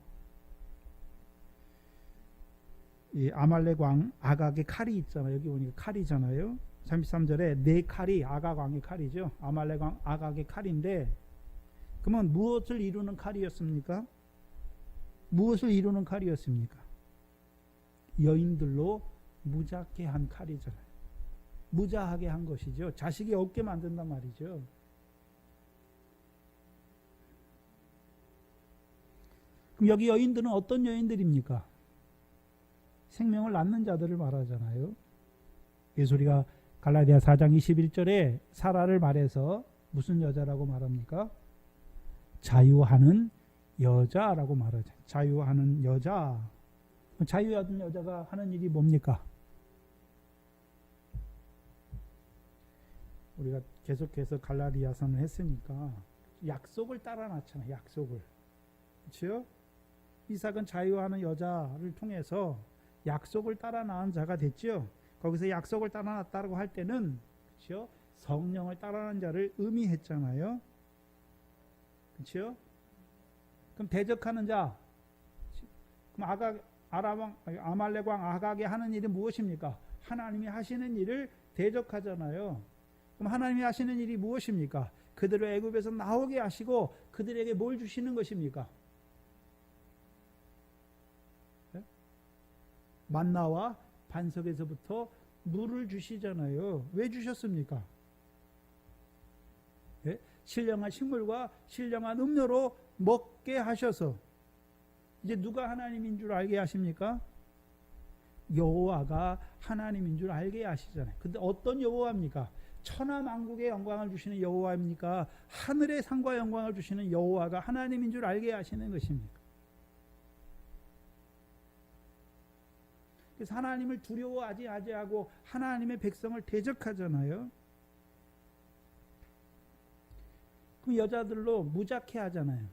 이 아말렉 왕 아각의 칼이 있잖아요. 여기 보니까 칼이잖아요. 33절에 내 칼이 아각 왕의 칼이죠. 아말렉 왕 아각의 칼인데, 그러면 무엇을 이루는 칼이었습니까? 무엇을 이루는 칼이었습니까? 여인들로 무작게 한 칼이잖아요. 무자하게 한 것이죠. 자식이 없게 만든단 말이죠. 그럼 여기 여인들은 어떤 여인들입니까? 생명을 낳는 자들을 말하잖아요. 예수리가 갈라디아 4장 21절에 사라를 말해서 무슨 여자라고 말합니까? 자유하는 여자라고 말하죠. 자유하는 여자. 자유한 여자가 하는 일이 뭡니까? 우리가 계속해서 갈라디아서는 했으니까 약속을 따라 놨잖아요. 약속을. 그렇죠? 이삭은 자유하는 여자를 통해서 약속을 따라 낳은 자가 됐죠. 거기서 약속을 따라 놨다고 할 때는 그렇죠? 성령을 따라 낳은 자를 의미했잖아요. 그렇죠? 그럼 대적하는 자, 그럼 아말렉 왕 아각이 하는 일이 무엇입니까? 하나님이 하시는 일을 대적하잖아요. 그럼 하나님이 하시는 일이 무엇입니까? 그들을 애굽에서 나오게 하시고 그들에게 뭘 주시는 것입니까? 네? 만나와 반석에서부터 물을 주시잖아요. 왜 주셨습니까? 네? 신령한 식물과 신령한 음료로 먹게 하셔서 이제 누가 하나님인 줄 알게 하십니까? 여호와가 하나님인 줄 알게 하시잖아요. 근데 어떤 여호와입니까? 천하 만국의 영광을 주시는 여호와입니까? 하늘의 상과 영광을 주시는 여호와가 하나님인 줄 알게 하시는 것입니까? 그래서 하나님을 두려워하지 아니하고 하나님의 백성을 대적하잖아요. 그럼 여자들로 무작해 하잖아요.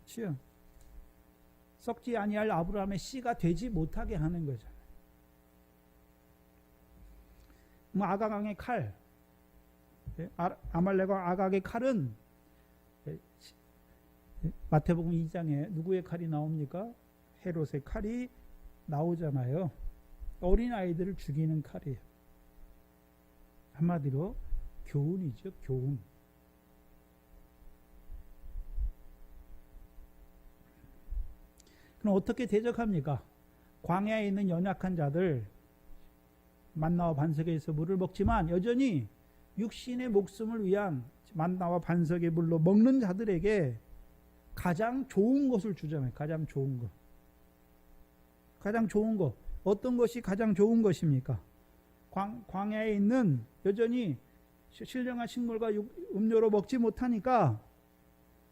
그렇죠? 썩지 아니할 아브라함의 씨가 되지 못하게 하는 거잖아요. 아각왕의 칼, 아말렉 왕 아각의 칼은 마태복음 2장에 누구의 칼이 나옵니까? 헤롯의 칼이 나오잖아요. 어린 아이들을 죽이는 칼이에요. 한마디로 교훈이죠, 교훈. 그럼 어떻게 대적합니까? 광야에 있는 연약한 자들, 만나와 반석에서 물을 먹지만 여전히 육신의 목숨을 위한 만나와 반석의 물로 먹는 자들에게 가장 좋은 것을 주잖아요. 가장 좋은 것. 가장 좋은 것. 어떤 것이 가장 좋은 것입니까? 광야에 있는 여전히 신령한 식물과 음료로 먹지 못하니까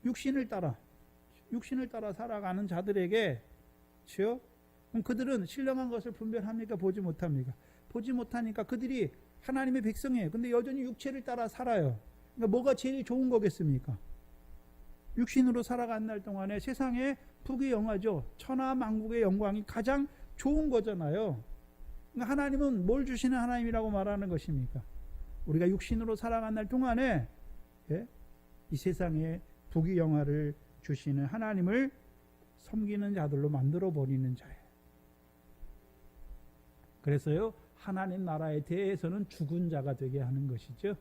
육신을 따라 살아가는 자들에게, 그렇죠? 그럼 그들은 신령한 것을 분별합니까? 보지 못합니까? 보지 못하니까 그들이 하나님의 백성이에요. 근데 여전히 육체를 따라 살아요. 그러니까 뭐가 제일 좋은 거겠습니까? 육신으로 살아간 날 동안에 세상의 북의 영화죠. 천하 만국의 영광이 가장 좋은 거잖아요. 그러니까 하나님은 뭘 주시는 하나님이라고 말하는 것입니까? 우리가 육신으로 살아간 날 동안에 이 세상의 북의 영화를 주시는 하나님을 섬기는 자들로 만들어 버리는 자예요. 그래서요, 하나님 나라에 대해서는 죽은 자가 되게 하는 것이죠.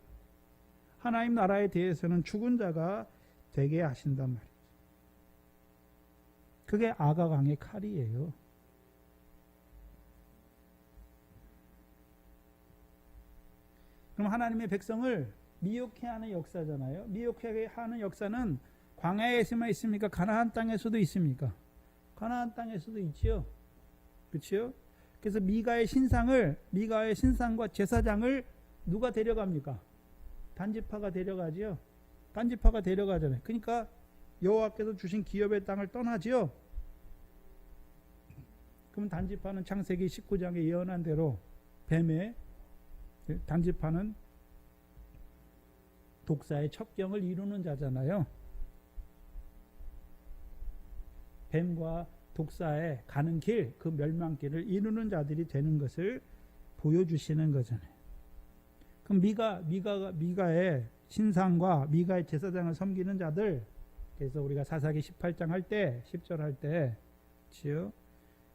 하나님 나라에 대해서는 죽은 자가 되게 하신단 말이죠. 그게 아각왕의 칼이에요. 그럼 하나님의 백성을 미혹해 하는 역사잖아요. 미혹해 하는 역사는 광야에서만 있습니까? 가나안 땅에서도 있습니까? 가나안 땅에서도 있지요. 그렇죠? 그래서 미가의 신상과 제사장을 누가 데려갑니까? 단지파가 데려가지요. 단지파가 데려가잖아요. 그러니까 여호와께서 주신 기업의 땅을 떠나지요. 그럼 단지파는 창세기 19장에 예언한 대로 뱀의, 단지파는 독사의 첩경을 이루는 자잖아요. 뱀과 독사에 가는 길, 그 멸망길을 이루는 자들이 되는 것을 보여주시는 거잖아요. 그럼 미가의 신상과 미가의 제사장을 섬기는 자들, 그래서 우리가 사사기 18장 할 때, 10절 할 때, 그렇죠?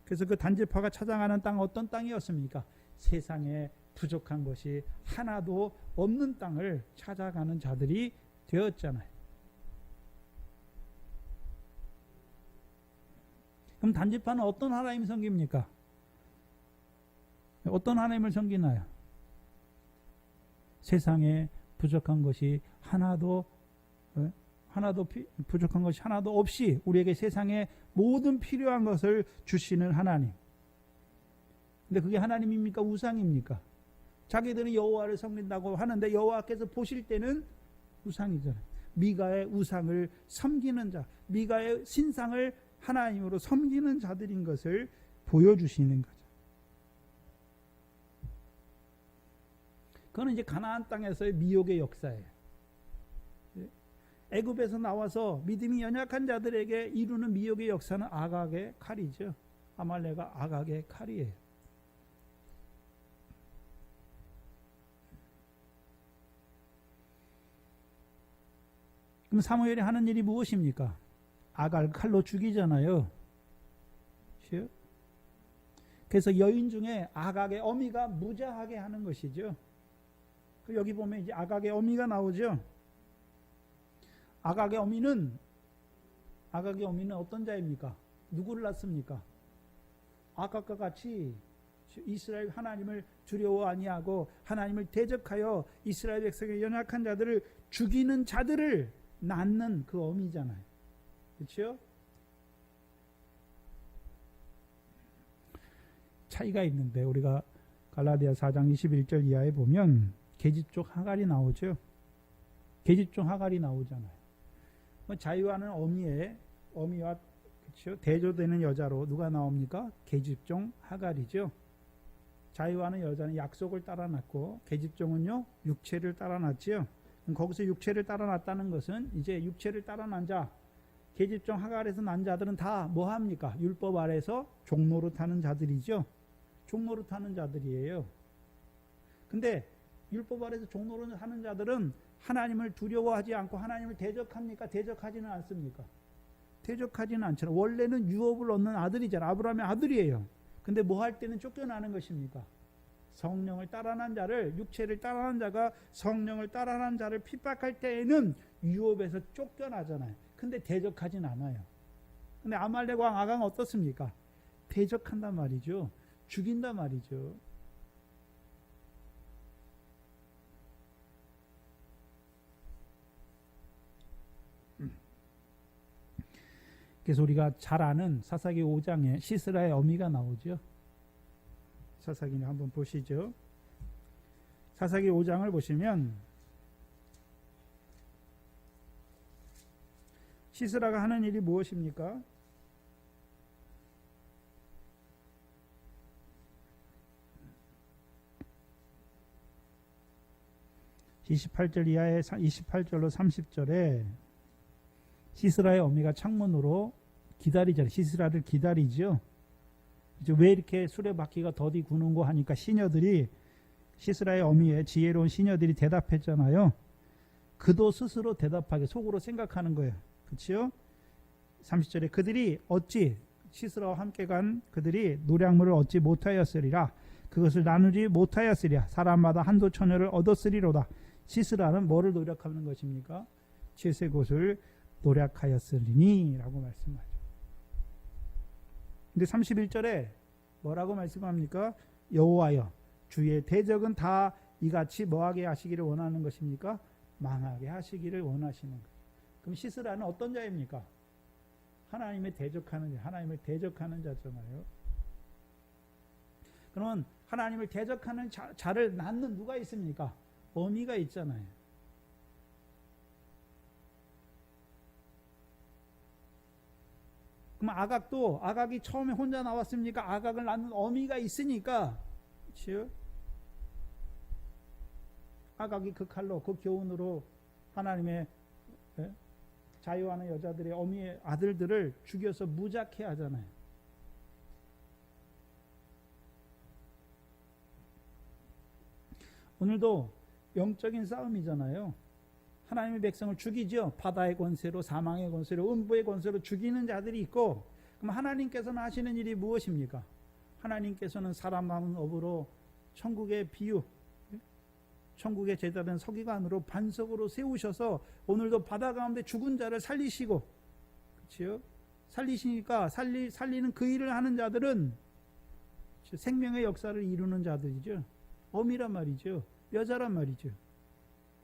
그래서 그 단지파가 찾아가는 땅 어떤 땅이었습니까? 세상에 부족한 것이 하나도 없는 땅을 찾아가는 자들이 되었잖아요. 그럼 단지파는 어떤 하나님 섬깁니까? 어떤 하나님을 섬기나요? 세상에 부족한 것이 하나도 부족한 것이 하나도 없이 우리에게 세상에 모든 필요한 것을 주시는 하나님. 근데 그게 하나님입니까? 우상입니까? 자기들은 여호와를 섬긴다고 하는데 여호와께서 보실 때는 우상이잖아요. 미가의 우상을 섬기는 자, 미가의 신상을 하나님으로 섬기는 자들인 것을 보여주시는 거죠. 그거는 이제 가나안 땅에서의 미혹의 역사예요. 애굽에서 나와서 믿음이 연약한 자들에게 이루는 미혹의 역사는 아각의 칼이죠. 아말렉과 아각의 칼이에요. 그럼 사무엘이 하는 일이 무엇입니까? 아각을 칼로 죽이잖아요. 그래서 여인 중에 아각의 어미가 무자하게 하는 것이죠. 여기 보면 이제 아각의 어미가 나오죠. 아각의 어미는 어떤 자입니까? 누구를 낳습니까? 아각과 같이 이스라엘 하나님을 두려워 아니하고 하나님을 대적하여 이스라엘 백성의 연약한 자들을 죽이는 자들을 낳는 그 어미잖아요. 그렇죠? 차이가 있는데 우리가 갈라디아 4장 21절 이하에 보면 계집종 하갈이 나오죠. 계집종 하갈이 나오잖아요. 자유하는 어미와 그렇죠? 대조되는 여자로 누가 나옵니까? 계집종 하갈이죠. 자유하는 여자는 약속을 따라 낳고 계집종은요 육체를 따라 낳지요. 거기서 육체를 따라 낳았다는 것은 이제 육체를 따라 낳은 자, 계집종 하갈에서 난 자들은 다 뭐 합니까? 율법 아래에서 종노릇하는 자들이죠. 종노릇하는 자들이에요. 근데 율법 아래에서 종노릇하는 자들은 하나님을 두려워하지 않고 하나님을 대적합니까? 대적하지는 않습니까? 대적하지는 않잖아요. 원래는 유업을 얻는 아들이잖아요. 아브라함의 아들이에요. 근데 뭐 할 때는 쫓겨나는 것입니까? 성령을 따라난 자를, 육체를 따라난 자가 성령을 따라난 자를 핍박할 때에는 유업에서 쫓겨나잖아요. 근데 대적하진 않아요. 근데 아말렉 왕 아각은 어떻습니까? 대적한단 말이죠. 죽인단 말이죠. 그래서 우리가 잘 아는 사사기 5장에 시스라의 어미가 나오죠. 사사기를 한번 보시죠. 사사기 5장을 보시면 시스라가 하는 일이 무엇입니까? (28절) 이하의 28절로 30절에 시스라의 어미가 창문으로 기다리잖아요. 시스라를 기다리죠. 왜 이렇게 수레바퀴가 더디 구는고 하니까 시녀들이, 시스라의 어미의 지혜로운 시녀들이 대답했잖아요. 그도 스스로 대답하게 속으로 생각하는 거예요. 그렇죠? 30절에 그들이 어찌, 시스라와 함께 간 그들이 노량물을 얻지 못하였으리라. 그것을 나누지 못하였으리라. 사람마다 한도 처녀를 얻었으리로다. 시스라는 뭐를 노력하는 것입니까? 칠세곶을 노력하였으리니 라고 말씀하죠. 근데 31절에 뭐라고 말씀합니까? 여호와여 주의 대적은 다 이같이 뭐하게 하시기를 원하는 것입니까? 망하게 하시기를 원하시는 것. 그럼 시스라는 어떤 자입니까? 하나님의 대적하는 자, 하나님을 대적하는 자잖아요. 그러면 하나님을 대적하는 자를 낳는 누가 있습니까? 어미가 있잖아요. 그럼 아각이 처음에 혼자 나왔습니까? 아각을 낳는 어미가 있으니까, 그렇죠? 아각이 그 칼로, 그 교훈으로 하나님의 자유하는 여자들의 어미의 아들들을 죽여서 무작해 하잖아요. 오늘도 영적인 싸움이잖아요. 하나님의 백성을 죽이죠. 바다의 권세로, 사망의 권세로, 음부의 권세로 죽이는 자들이 있고, 그럼 하나님께서는 하시는 일이 무엇입니까? 하나님께서는 사람 많은 업으로 천국의 비유, 천국의 제자된 서기관으로 반석으로 세우셔서 오늘도 바다 가운데 죽은 자를 살리시고, 그렇죠? 살리시니까 살리는 그 일을 하는 자들은 생명의 역사를 이루는 자들이죠. 어미란 말이죠. 여자란 말이죠.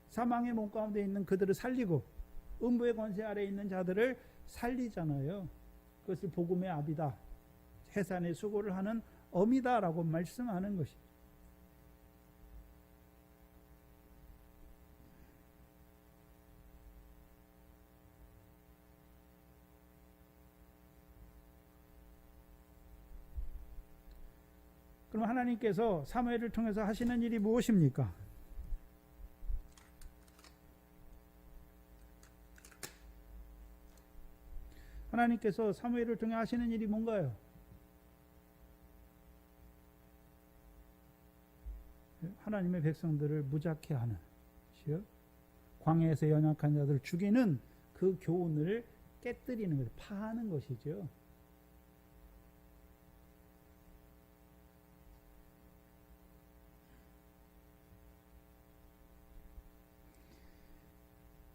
사망의 몸 가운데 있는 그들을 살리고 음부의 권세 아래에 있는 자들을 살리잖아요. 그것을 복음의 아비다, 해산의 수고를 하는 어미다라고 말씀하는 것이죠. 하나님께서 사무엘을 통해서 하시는 일이 무엇입니까? 하나님께서 사무엘을 통해 하시는 일이 뭔가요? 하나님의 백성들을 무작게 하는, 광야에서 연약한 자들을 죽이는 그 교훈을 깨뜨리는 것을 파하는 것이죠.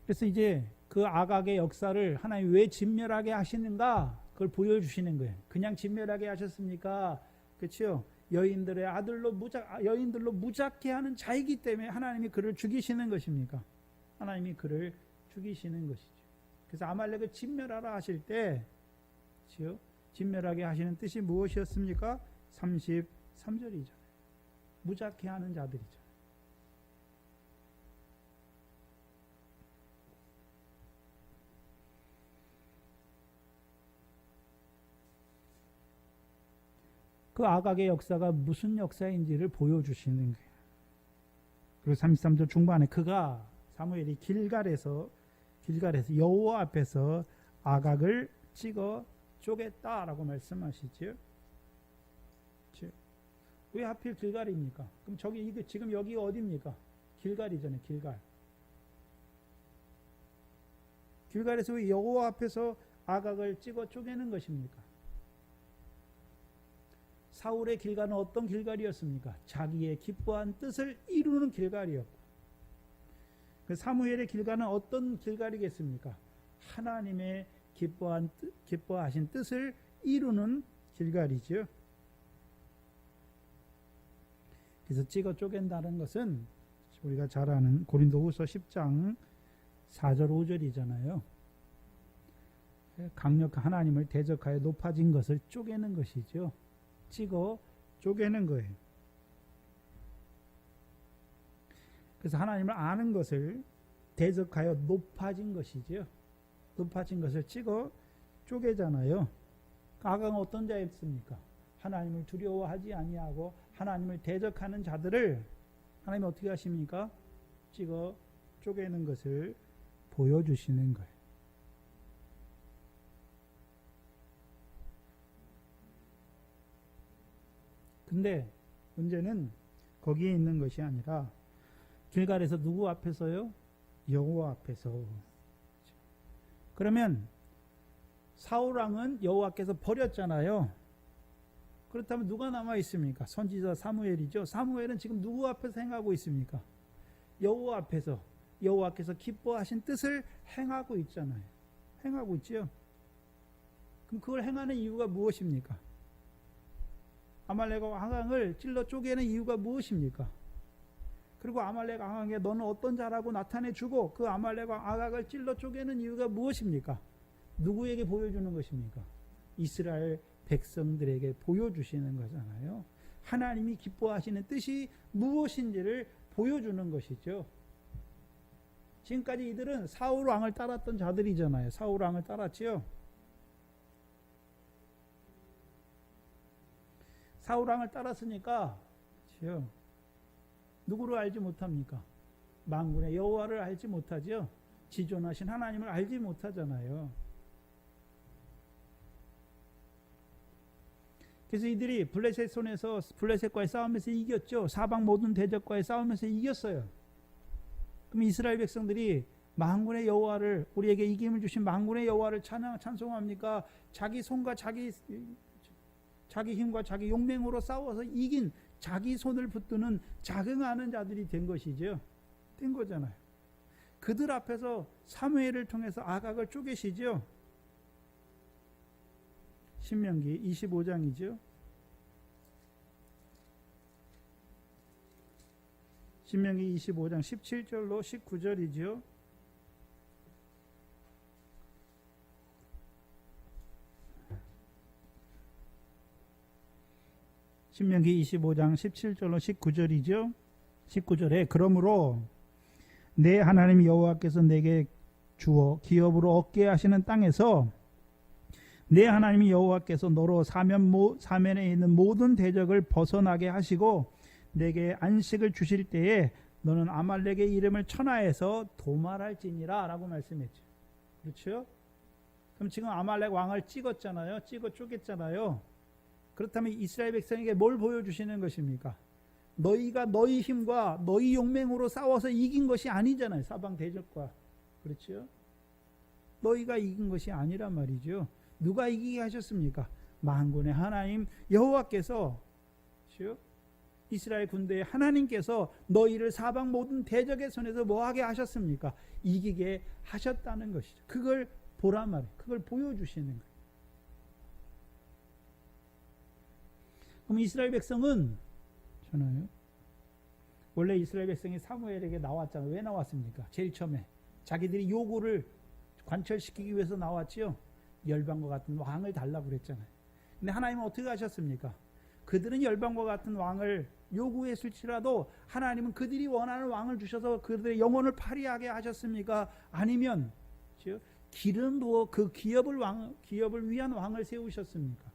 그래서 이제 그 아각의 역사를 하나님 왜 진멸하게 하시는가, 그걸 보여주시는 거예요. 그냥 진멸하게 하셨습니까? 그렇죠? 여인들로 무작게 하는 자이기 때문에 하나님이 그를 죽이시는 것입니까? 하나님이 그를 죽이시는 것이죠. 그래서 아말렉을 진멸하라 하실 때, 그렇죠? 진멸하게 하시는 뜻이 무엇이었습니까? 33절이잖아요. 무작게 하는 자들이죠. 그 아각의 역사가 무슨 역사인지를 보여주시는 거예요. 그리고 33절 중반에 그가 사무엘이 길갈에서 여호와 앞에서 아각을 찍어 쪼갰다라고 말씀하시죠. 왜 하필 길갈입니까? 그럼 지금 여기 어디입니까? 길갈이잖아요. 길갈에서 왜 여호와 앞에서 아각을 찍어 쪼개는 것입니까? 사울의 길갈은 어떤 길갈이었습니까? 자기의 기뻐한 뜻을 이루는 길갈이었고, 그 사무엘의 길갈은 어떤 길갈이겠습니까? 하나님의 기뻐하신 뜻을 이루는 길갈이죠. 그래서 찍어 쪼갠다는 것은 우리가 잘 아는 고린도후서 10장 4절 5절이잖아요. 강력한 하나님을 대적하여 높아진 것을 쪼개는 것이죠. 찍어 쪼개는 거예요. 그래서 하나님을 아는 것을 대적하여 높아진 것이죠. 높아진 것을 찍어 쪼개잖아요. 아각은 어떤 자였습니까? 하나님을 두려워하지 아니하고 하나님을 대적하는 자들을 하나님이 어떻게 하십니까? 찍어 쪼개는 것을 보여주시는 거예요. 근데 문제는 거기에 있는 것이 아니라 길갈에서 누구 앞에서요? 여호와 앞에서. 그러면 사울 왕은 여호와께서 버렸잖아요. 그렇다면 누가 남아 있습니까? 선지자 사무엘이죠. 사무엘은 지금 누구 앞에서 행하고 있습니까? 여호와 앞에서. 여호와께서 기뻐하신 뜻을 행하고 있잖아요. 행하고 있죠. 그럼 그걸 행하는 이유가 무엇입니까? 아말렉 왕을 찔러 쪼개는 이유가 무엇입니까? 그리고 아말렉 왕에게 너는 어떤 자라고 나타내주고 그 아말렉 왕 아각을 찔러 쪼개는 이유가 무엇입니까? 누구에게 보여주는 것입니까? 이스라엘 백성들에게 보여주시는 거잖아요. 하나님이 기뻐하시는 뜻이 무엇인지를 보여주는 것이죠. 지금까지 이들은 사울 왕을 따랐던 자들이잖아요. 사울 왕을 따랐지요. 사울 왕을 따랐으니까 누구를 알지 못합니까? 만군의 여호와를 알지 못하죠. 지존하신 하나님을 알지 못하잖아요. 그래서 이들이 블레셋과의 싸움에서 이겼죠. 사방 모든 대적과의 싸움에서 이겼어요. 그럼 이스라엘 백성들이 만군의 여호와를, 우리에게 이김을 주신 만군의 여호와를 찬송합니까? 자기 손과 자기 힘과 자기 용맹으로 싸워서 이긴, 자기 손을 붙드는 자긍하는 자들이 된 것이죠. 된 거잖아요. 그들 앞에서 사무엘을 통해서 아각을 쪼개시죠. 신명기 25장이죠. 신명기 25장 17절로 19절이죠. 신명기 25장 17절로 19절이죠. 19절에 그러므로 내 하나님 여호와께서 내게 주어 기업으로 얻게 하시는 땅에서 내 하나님 여호와께서 너로 사면에 있는 모든 대적을 벗어나게 하시고 내게 안식을 주실 때에 너는 아말렉의 이름을 천하에서 도말할지니라 라고 말씀했죠. 그렇죠? 그럼 지금 아말렉 왕을 찍었잖아요. 찍어 쪼갰잖아요. 그렇다면 이스라엘 백성에게 뭘 보여주시는 것입니까? 너희가 너희 힘과 너희 용맹으로 싸워서 이긴 것이 아니잖아요. 사방 대적과. 그렇죠? 너희가 이긴 것이 아니란 말이죠. 누가 이기게 하셨습니까? 만군의 하나님 여호와께서, 그렇죠? 이스라엘 군대의 하나님께서 너희를 사방 모든 대적의 손에서 뭐하게 하셨습니까? 이기게 하셨다는 것이죠. 그걸 보란 말이에요. 그걸 보여주시는 거예요. 그럼 이스라엘 백성은 전화요. 원래 이스라엘 백성이 사무엘에게 나왔잖아요. 왜 나왔습니까? 제일 처음에 자기들이 요구를 관철시키기 위해서 나왔지요. 열방과 같은 왕을 달라고 그랬잖아요. 근데 하나님은 어떻게 하셨습니까? 그들은 열방과 같은 왕을 요구했을지라도 하나님은 그들이 원하는 왕을 주셔서 그들의 영혼을 파리하게 하셨습니까? 아니면 기름 부어 그 기업을 위한 왕을 세우셨습니까?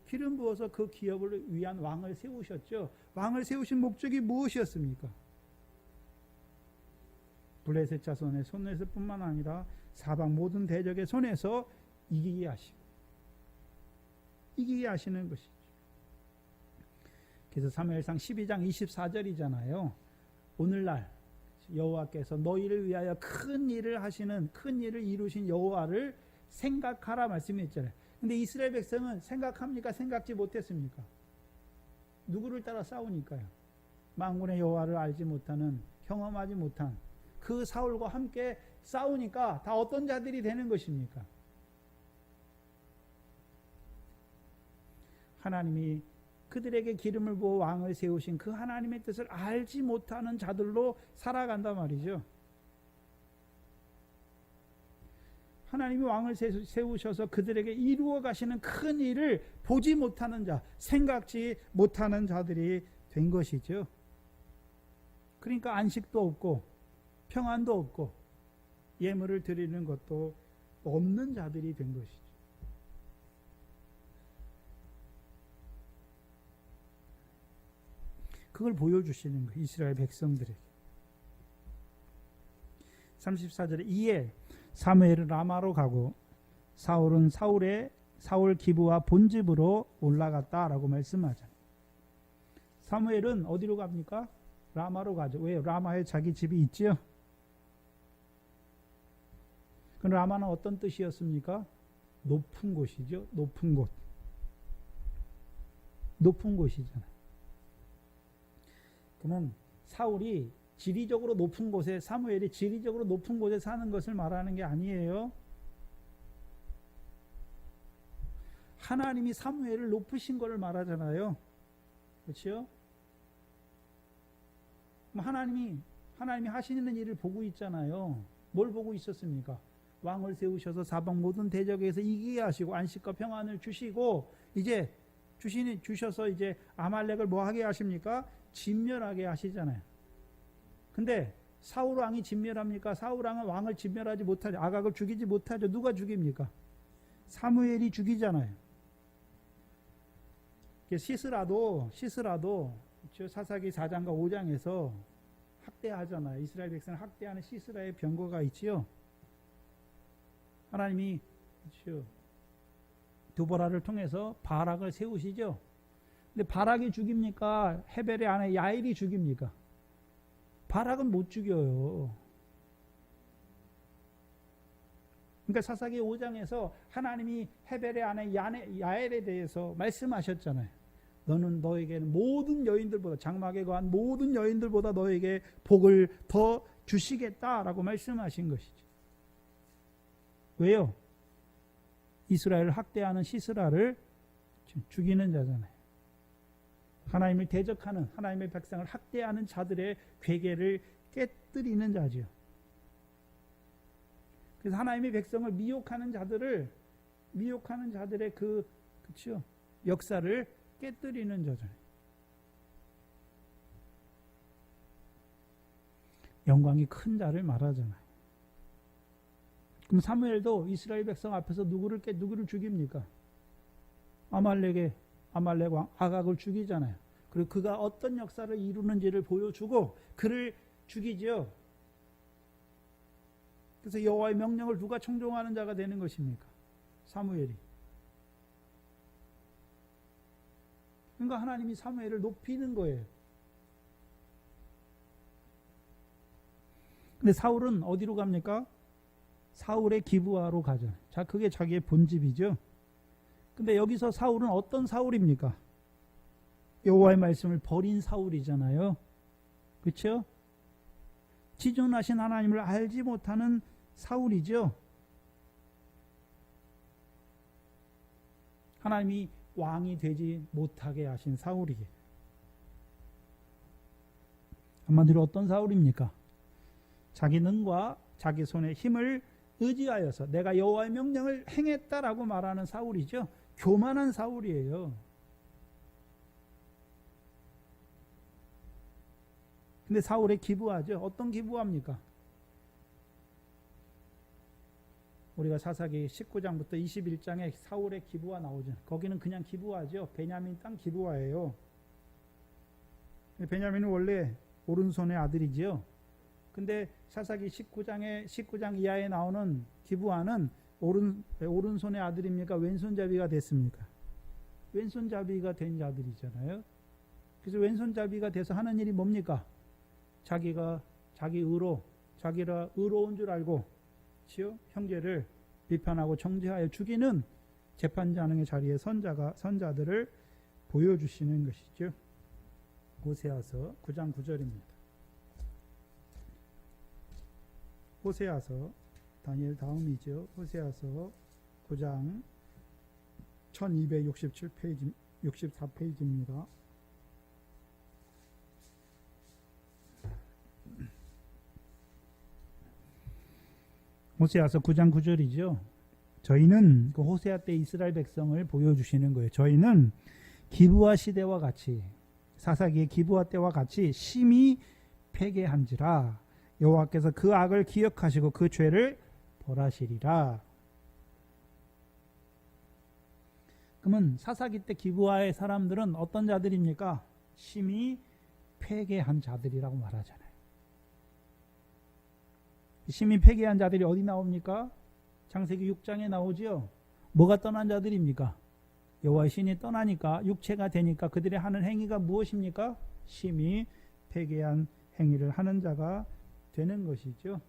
기름 부어서 그 기업을 위한 왕을 세우셨죠. 왕을 세우신 목적이 무엇이었습니까? 블레셋 자손의 손에서 뿐만 아니라 사방 모든 대적의 손에서 이기게 하시고 이기게 하시는 것이죠. 그래서 사무엘상 12장 24절이잖아요. 오늘날 여호와께서 너희를 위하여 큰 일을 하시는, 큰 일을 이루신 여호와를 생각하라 말씀했잖아요. 근데 이스라엘 백성은 생각합니까? 생각지 못했습니까? 누구를 따라 싸우니까요? 만군의 여호와를 알지 못하는, 경험하지 못한 그 사울과 함께 싸우니까 다 어떤 자들이 되는 것입니까? 하나님이 그들에게 기름을 부어 왕을 세우신 그 하나님의 뜻을 알지 못하는 자들로 살아간단 말이죠. 하나님이 왕을 세우셔서 그들에게 이루어 가시는 큰 일을 보지 못하는 자, 생각지 못하는 자들이 된 것이죠. 그러니까 안식도 없고 평안도 없고 예물을 드리는 것도 없는 자들이 된 것이죠. 그걸 보여주시는 거예요. 이스라엘 백성들에게. 34절에 이에 사무엘은 라마로 가고 사울은 사울 기브와 본집으로 올라갔다라고 말씀하잖아요. 사무엘은 어디로 갑니까? 라마로 가죠. 왜요? 라마에 자기 집이 있죠. 그 라마는 어떤 뜻이었습니까? 높은 곳이죠. 높은 곳. 높은 곳이잖아요. 그러면 사울이 지리적으로 높은 곳에, 사무엘이 지리적으로 높은 곳에 사는 것을 말하는 게 아니에요. 하나님이 사무엘을 높으신 것을 말하잖아요. 그렇죠? 하나님이 하시는 일을 보고 있잖아요. 뭘 보고 있었습니까? 왕을 세우셔서 사방 모든 대적에서 이기게 하시고 안식과 평안을 주시고 이제 주셔서 이제 아말렉을 뭐 하게 하십니까? 진멸하게 하시잖아요. 근데 사울 왕이 진멸합니까? 사울 왕은 왕을 진멸하지 못하죠. 아각을 죽이지 못하죠. 누가 죽입니까? 사무엘이 죽이잖아요. 시스라도 사사기 4장과 5장에서 학대하잖아요. 이스라엘 백성을 학대하는 시스라의 병거가 있지요. 하나님이 드보라를 통해서 바락을 세우시죠. 근데 바락이 죽입니까? 헤벨의 아내 야일이 죽입니까? 바락은 못 죽여요. 그러니까 사사기 5장에서 하나님이 헤벨의 아내 야엘에 대해서 말씀하셨잖아요. 너는 너에게는 모든 여인들보다, 장막에 거한 모든 여인들보다 너에게 복을 더 주시겠다라고 말씀하신 것이죠. 왜요? 이스라엘을 학대하는 시스라를 죽이는 자잖아요. 하나님을 대적하는, 하나님의 백성을 학대하는 자들의 괴계를 깨뜨리는 자죠. 그래서 하나님의 백성을 미혹하는 자들의 그렇죠? 역사를 깨뜨리는 자잖아요. 영광이 큰 자를 말하잖아요. 그럼 사무엘도 이스라엘 백성 앞에서 누구를 죽입니까? 아말렉 왕 아각을 죽이잖아요. 그리고 그가 어떤 역사를 이루는지를 보여주고 그를 죽이죠. 그래서 여호와의 명령을 누가 청종하는 자가 되는 것입니까? 사무엘이. 그러니까 하나님이 사무엘을 높이는 거예요. 근데 사울은 어디로 갑니까? 사울의 기브아로 가죠. 자, 그게 자기의 본집이죠. 근데 여기서 사울은 어떤 사울입니까? 여호와의 말씀을 버린 사울이잖아요. 그렇죠? 지존하신 하나님을 알지 못하는 사울이죠. 하나님이 왕이 되지 못하게 하신 사울이게. 한마디로 어떤 사울입니까? 자기 능과 자기 손의 힘을 의지하여서 내가 여호와의 명령을 행했다라고 말하는 사울이죠. 교만한 사울이에요. 근데 사울의 기브아죠. 어떤 기브아입니까? 우리가 사사기 19장부터 21장에 사울의 기브아 나오죠. 거기는 그냥 기브아죠. 베냐민 땅 기브아예요. 베냐민은 원래 오른손의 아들이지요. 근데 사사기 19장 이하에 나오는 기브아는 오른손의 아들입니까? 왼손잡이가 됐습니까? 왼손잡이가 된 자들이잖아요. 그래서 왼손잡이가 돼서 하는 일이 뭡니까? 자기가 자기가 의로운 줄 알고 형제를 비판하고 정죄하여 죽이는 재판장의 자리에 선자들을 보여주시는 것이죠. 호세아서 9장 9절입니다. 호세아서 다니엘 다음이죠. 호세아서 9장 1267페이지 64페이지입니다. 호세아서 9장 9절이죠. 저희는 그 호세아 때 이스라엘 백성을 보여주시는 거예요. 저희는 기브아 시대와 같이 사사기의 기브아 때와 같이 심히 패괴한지라 여호와께서 그 악을 기억하시고 그 죄를 벌하시리라. 그러면 사사기 때 기브아의 사람들은 어떤 자들입니까? 심히 패괴한 자들이라고 말하잖아요. 심히 패괴한 자들이 어디 나옵니까? 창세기 6장에 나오죠. 뭐가 떠난 자들입니까? 여호와의 신이 떠나니까 육체가 되니까 그들의 하는 행위가 무엇입니까? 심히 패괴한 행위를 하는 자가 되는 것이죠.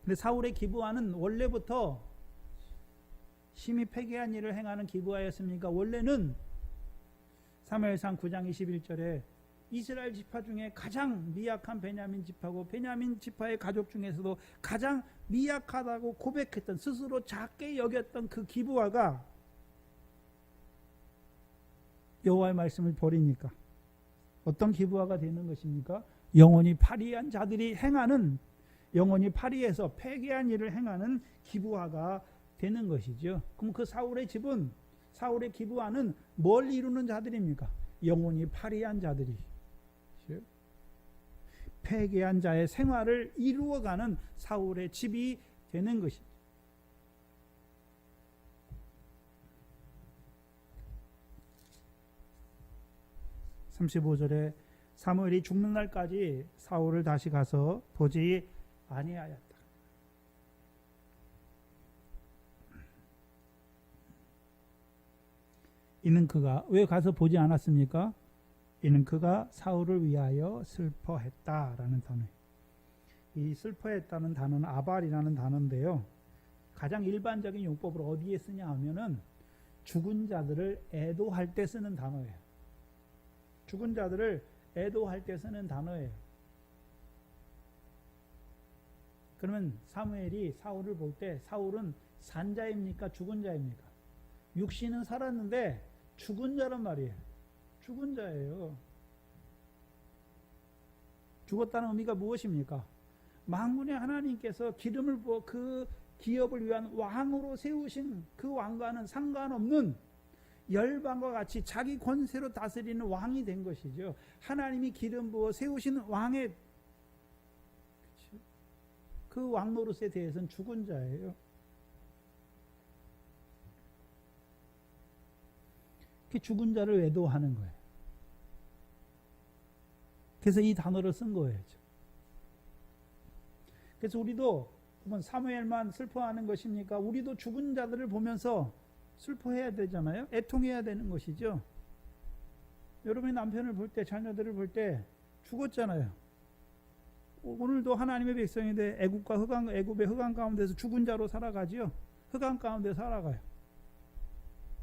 근데 사울의 기브아는 원래부터 심히 패괴한 일을 행하는 기브아였습니까? 원래는 사무엘상 9장 21절에 이스라엘 지파 중에 가장 미약한 베냐민 지파고 베냐민 지파의 가족 중에서도 가장 미약하다고 고백했던 스스로 작게 여겼던 그 기브아가 여호와의 말씀을 버리니까 어떤 기브아가 되는 것입니까? 영원히 파리한 자들이 행하는 영원히 파리에서 패괴한 일을 행하는 기브아가 되는 것이죠. 그럼 그 사울의 집은 사울의 기브아는 뭘 이루는 자들입니까? 영원히 파리한 자들이 패괴한 자의 생활을 이루어가는 사울의 집이 되는 것입니다. 35절에 사무엘이 죽는 날까지 사울을 다시 가서 보지 아니하였다. 이는 그가 왜 가서 보지 않았습니까? 이는 그가 사울을 위하여 슬퍼했다라는 단어예요. 이 슬퍼했다는 단어는 아발이라는 단어인데요. 가장 일반적인 용법으로 어디에 쓰냐 하면은 죽은 자들을 애도할 때 쓰는 단어예요. 죽은 자들을 애도할 때 쓰는 단어예요. 그러면 사무엘이 사울을 볼 때 사울은 산 자입니까? 죽은 자입니까? 육신은 살았는데 죽은 자란 말이에요. 죽은 자예요. 죽었다는 의미가 무엇입니까? 만군의 하나님께서 기름을 부어 그 기업을 위한 왕으로 세우신 그 왕과는 상관없는 열방과 같이 자기 권세로 다스리는 왕이 된 것이죠. 하나님이 기름 부어 세우신 왕의 그 왕노릇에 대해서는 죽은 자예요. 그 죽은 자를 외도하는 거예요. 그래서 이 단어를 쓴 거예요. 그래서 우리도 사무엘만 슬퍼하는 것입니까? 우리도 죽은 자들을 보면서 슬퍼해야 되잖아요. 애통해야 되는 것이죠. 여러분이 남편을 볼 때, 자녀들을 볼 때 죽었잖아요. 오늘도 하나님의 백성인데 애굽의 흑암 가운데서 죽은 자로 살아가지요. 흑암 가운데 살아가요.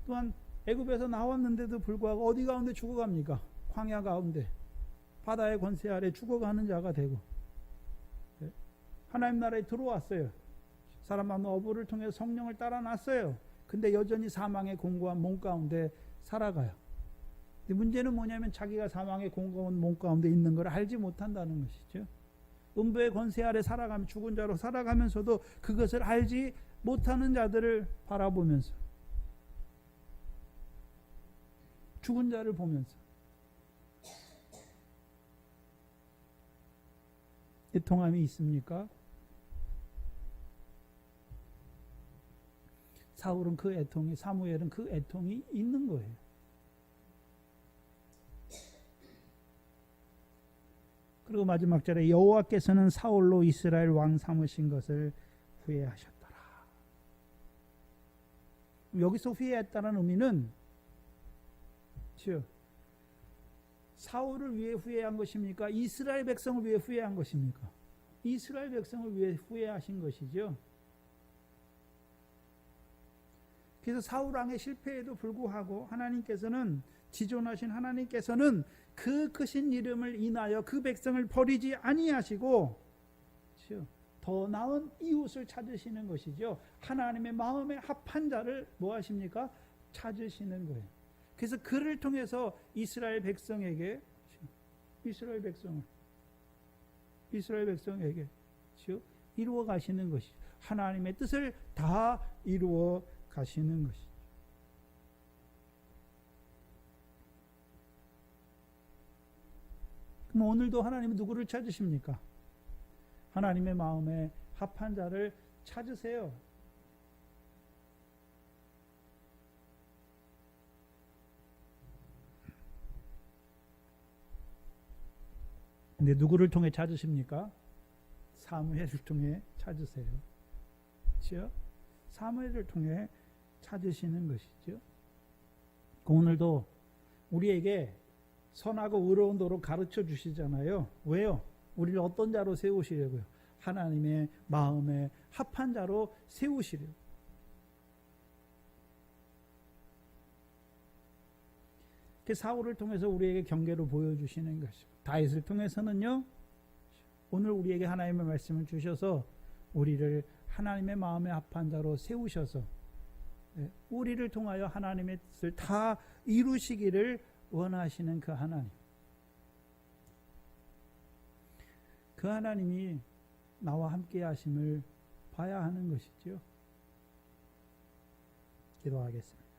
또한 애굽에서 나왔는데도 불구하고 어디 가운데 죽어갑니까? 광야 가운데 바다의 권세 아래 죽어가는 자가 되고, 하나님 나라에 들어왔어요. 사람 많은 어부를 통해 성령을 따라 났어요. 근데 여전히 사망의 공고한 몸 가운데 살아가요. 근데 문제는 뭐냐면 자기가 사망의 공고한 몸 가운데 있는 걸 알지 못한다는 것이죠. 음부의 권세 아래 살아가면 죽은 자로 살아가면서도 그것을 알지 못하는 자들을 바라보면서, 죽은 자를 보면서 애통함이 있습니까? 사울은 그 애통이, 사무엘은 그 애통이 있는 거예요. 그리고 마지막 절에 여호와께서는 사울로 이스라엘 왕 삼으신 것을 후회하셨더라. 여기서 후회했다는 의미는 즉 사울을 위해 후회한 것입니까? 이스라엘 백성을 위해 후회한 것입니까? 이스라엘 백성을 위해 후회하신 것이죠. 그래서 사울 왕의 실패에도 불구하고 하나님께서는, 지존하신 하나님께서는 그 크신 이름을 인하여 그 백성을 버리지 아니하시고 더 나은 이웃을 찾으시는 것이죠. 하나님의 마음에 합한 자를 뭐 하십니까? 찾으시는 거예요. 그래서 그를 통해서 이스라엘 백성에게 이루어 가시는 것이죠. 하나님의 뜻을 다 이루어 가시는 것이죠. 그럼 오늘도 하나님은 누구를 찾으십니까? 하나님의 마음에 합한 자를 찾으세요. 근데 누구를 통해 찾으십니까? 사무엘을 통해 찾으세요. 그렇죠? 사무엘을 통해 찾으시는 것이죠. 오늘도 우리에게 선하고 의로운 도로 가르쳐 주시잖아요. 왜요? 우리를 어떤 자로 세우시려고요? 하나님의 마음에 합한 자로 세우시려고. 그 사울을 통해서 우리에게 경계로 보여주시는 것이죠. 다윗을 통해서는요, 오늘 우리에게 하나님의 말씀을 주셔서 우리를 하나님의 마음에 합한 자로 세우셔서 우리를 통하여 하나님의 뜻을 다 이루시기를 원하시는 그 하나님, 그 하나님이 나와 함께 하심을 봐야 하는 것이죠. 기도하겠습니다.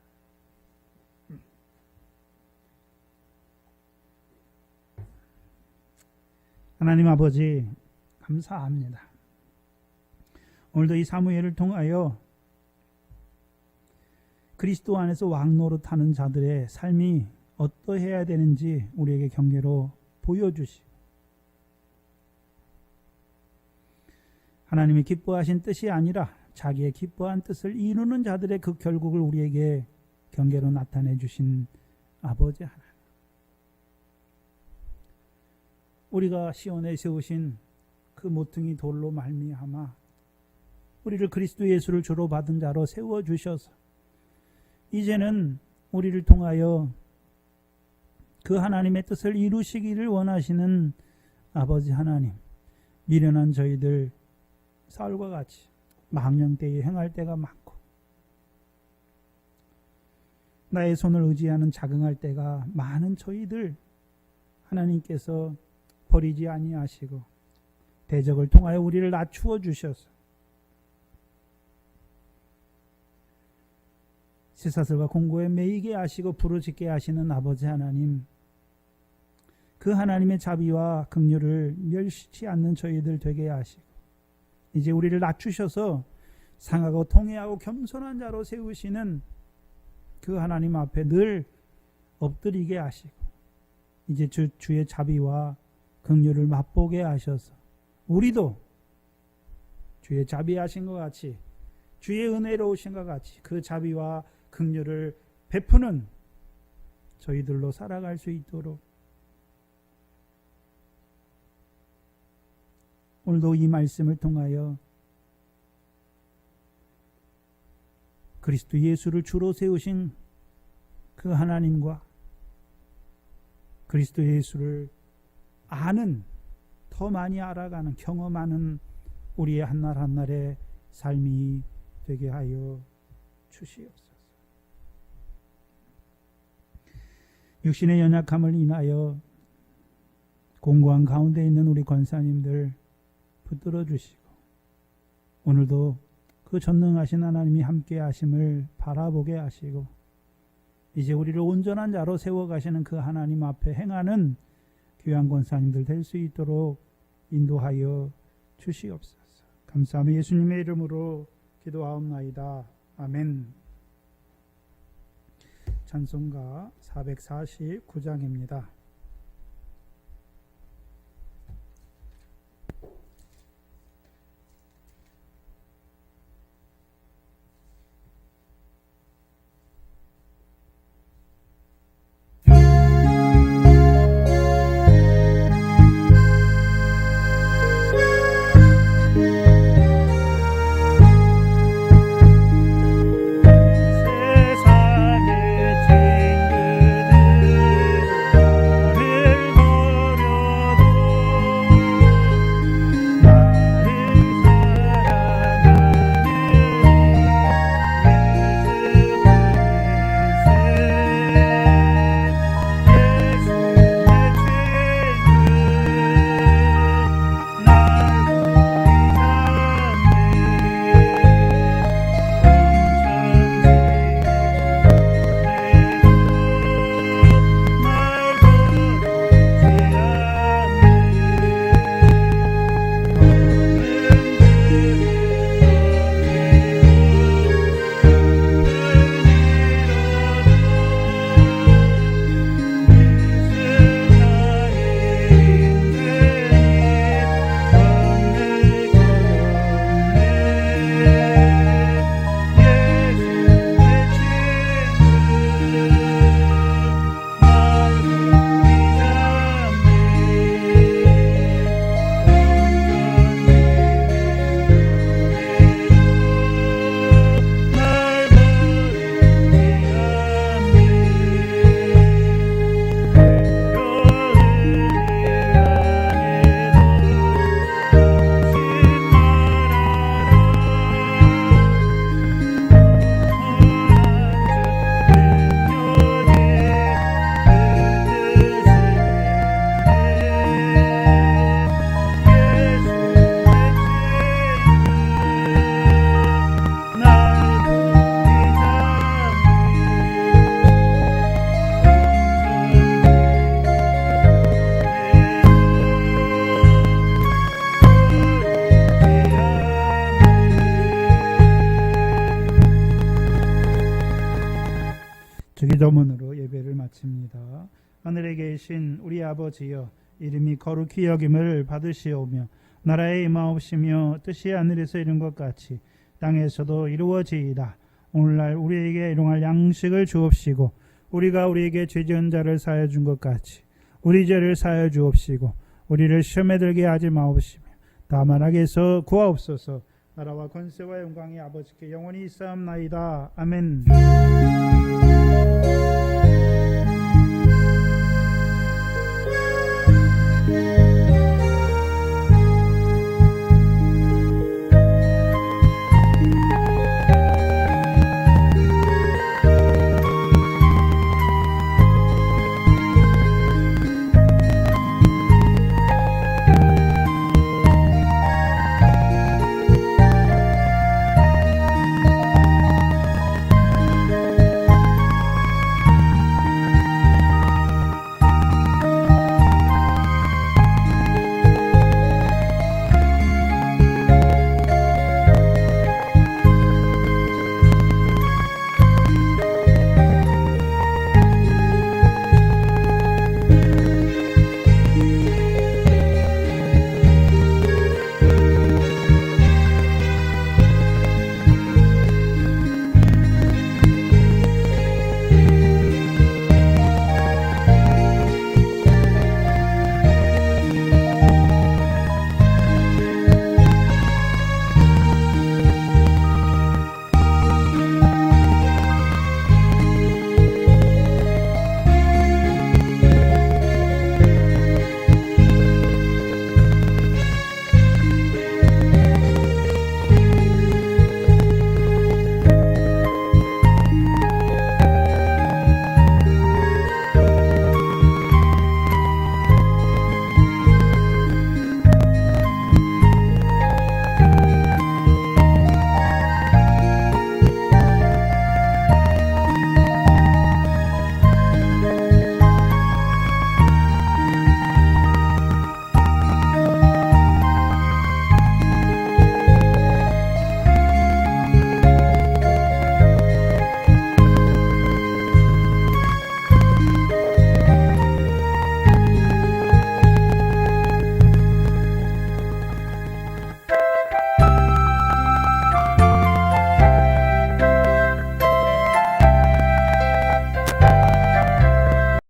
하나님 아버지, 감사합니다. 오늘도 이 사무엘을 통하여 그리스도 안에서 왕노릇하는 자들의 삶이 어떠해야 되는지 우리에게 경계로 보여주시고, 하나님이 기뻐하신 뜻이 아니라 자기의 기뻐한 뜻을 이루는 자들의 그 결국을 우리에게 경계로 나타내 주신 아버지 하나님, 우리가 시온에 세우신 그 모퉁이 돌로 말미암아 우리를 그리스도 예수를 주로 받은 자로 세워주셔서 이제는 우리를 통하여 그 하나님의 뜻을 이루시기를 원하시는 아버지 하나님, 미련한 저희들 사울과 같이 망령되이 행할 때가 많고 나의 손을 의지하는 자긍할 때가 많은 저희들, 하나님께서 버리지 아니하시고 대적을 통하여 우리를 낮추어 주셔서 쇠사슬과 공고에 매이게 하시고 부르짖게 하시는 아버지 하나님, 그 하나님의 자비와 긍휼을 멸시치 않는 저희들 되게 하시고 이제 우리를 낮추셔서 상하고 통회하고 겸손한 자로 세우시는 그 하나님 앞에 늘 엎드리게 하시고 이제 주의 자비와 긍휼을 맛보게 하셔서 우리도 주의 자비하신 것 같이 주의 은혜로우신 것 같이 그 자비와 긍휼을 베푸는 저희들로 살아갈 수 있도록 오늘도 이 말씀을 통하여 그리스도 예수를 주로 세우신 그 하나님과 그리스도 예수를 아는, 더 많이 알아가는, 경험하는 우리의 한날 한날의 삶이 되게 하여 주시옵소서. 육신의 연약함을 인하여 공고한 가운데 있는 우리 권사님들 붙들어 주시고 오늘도 그 전능하신 하나님이 함께 하심을 바라보게 하시고 이제 우리를 온전한 자로 세워가시는 그 하나님 앞에 행하는 귀한 권사님들 될 수 있도록 인도하여 주시옵소서. 감사하며 예수님의 이름으로 기도하옵나이다. 아멘. 찬송가 449장입니다. 기도문으로 예배를 마칩니다. 하늘에 계신 우리 아버지여, 이름이 거룩히 여김을 받으시오며 나라의 임하옵시며 뜻이 하늘에서 이룬 것 같이 땅에서도 이루어지이다. 오늘날 우리에게 일용할 양식을 주옵시고 우리가 우리에게 죄 지은 자를 사하여 준 것 같이 우리 죄를 사하여 주옵시고 우리를 시험에 들게 하지 마옵시며 다만 악에서 구하옵소서. 나라와 권세와 영광이 아버지께 영원히 있사옵나이다. 아멘.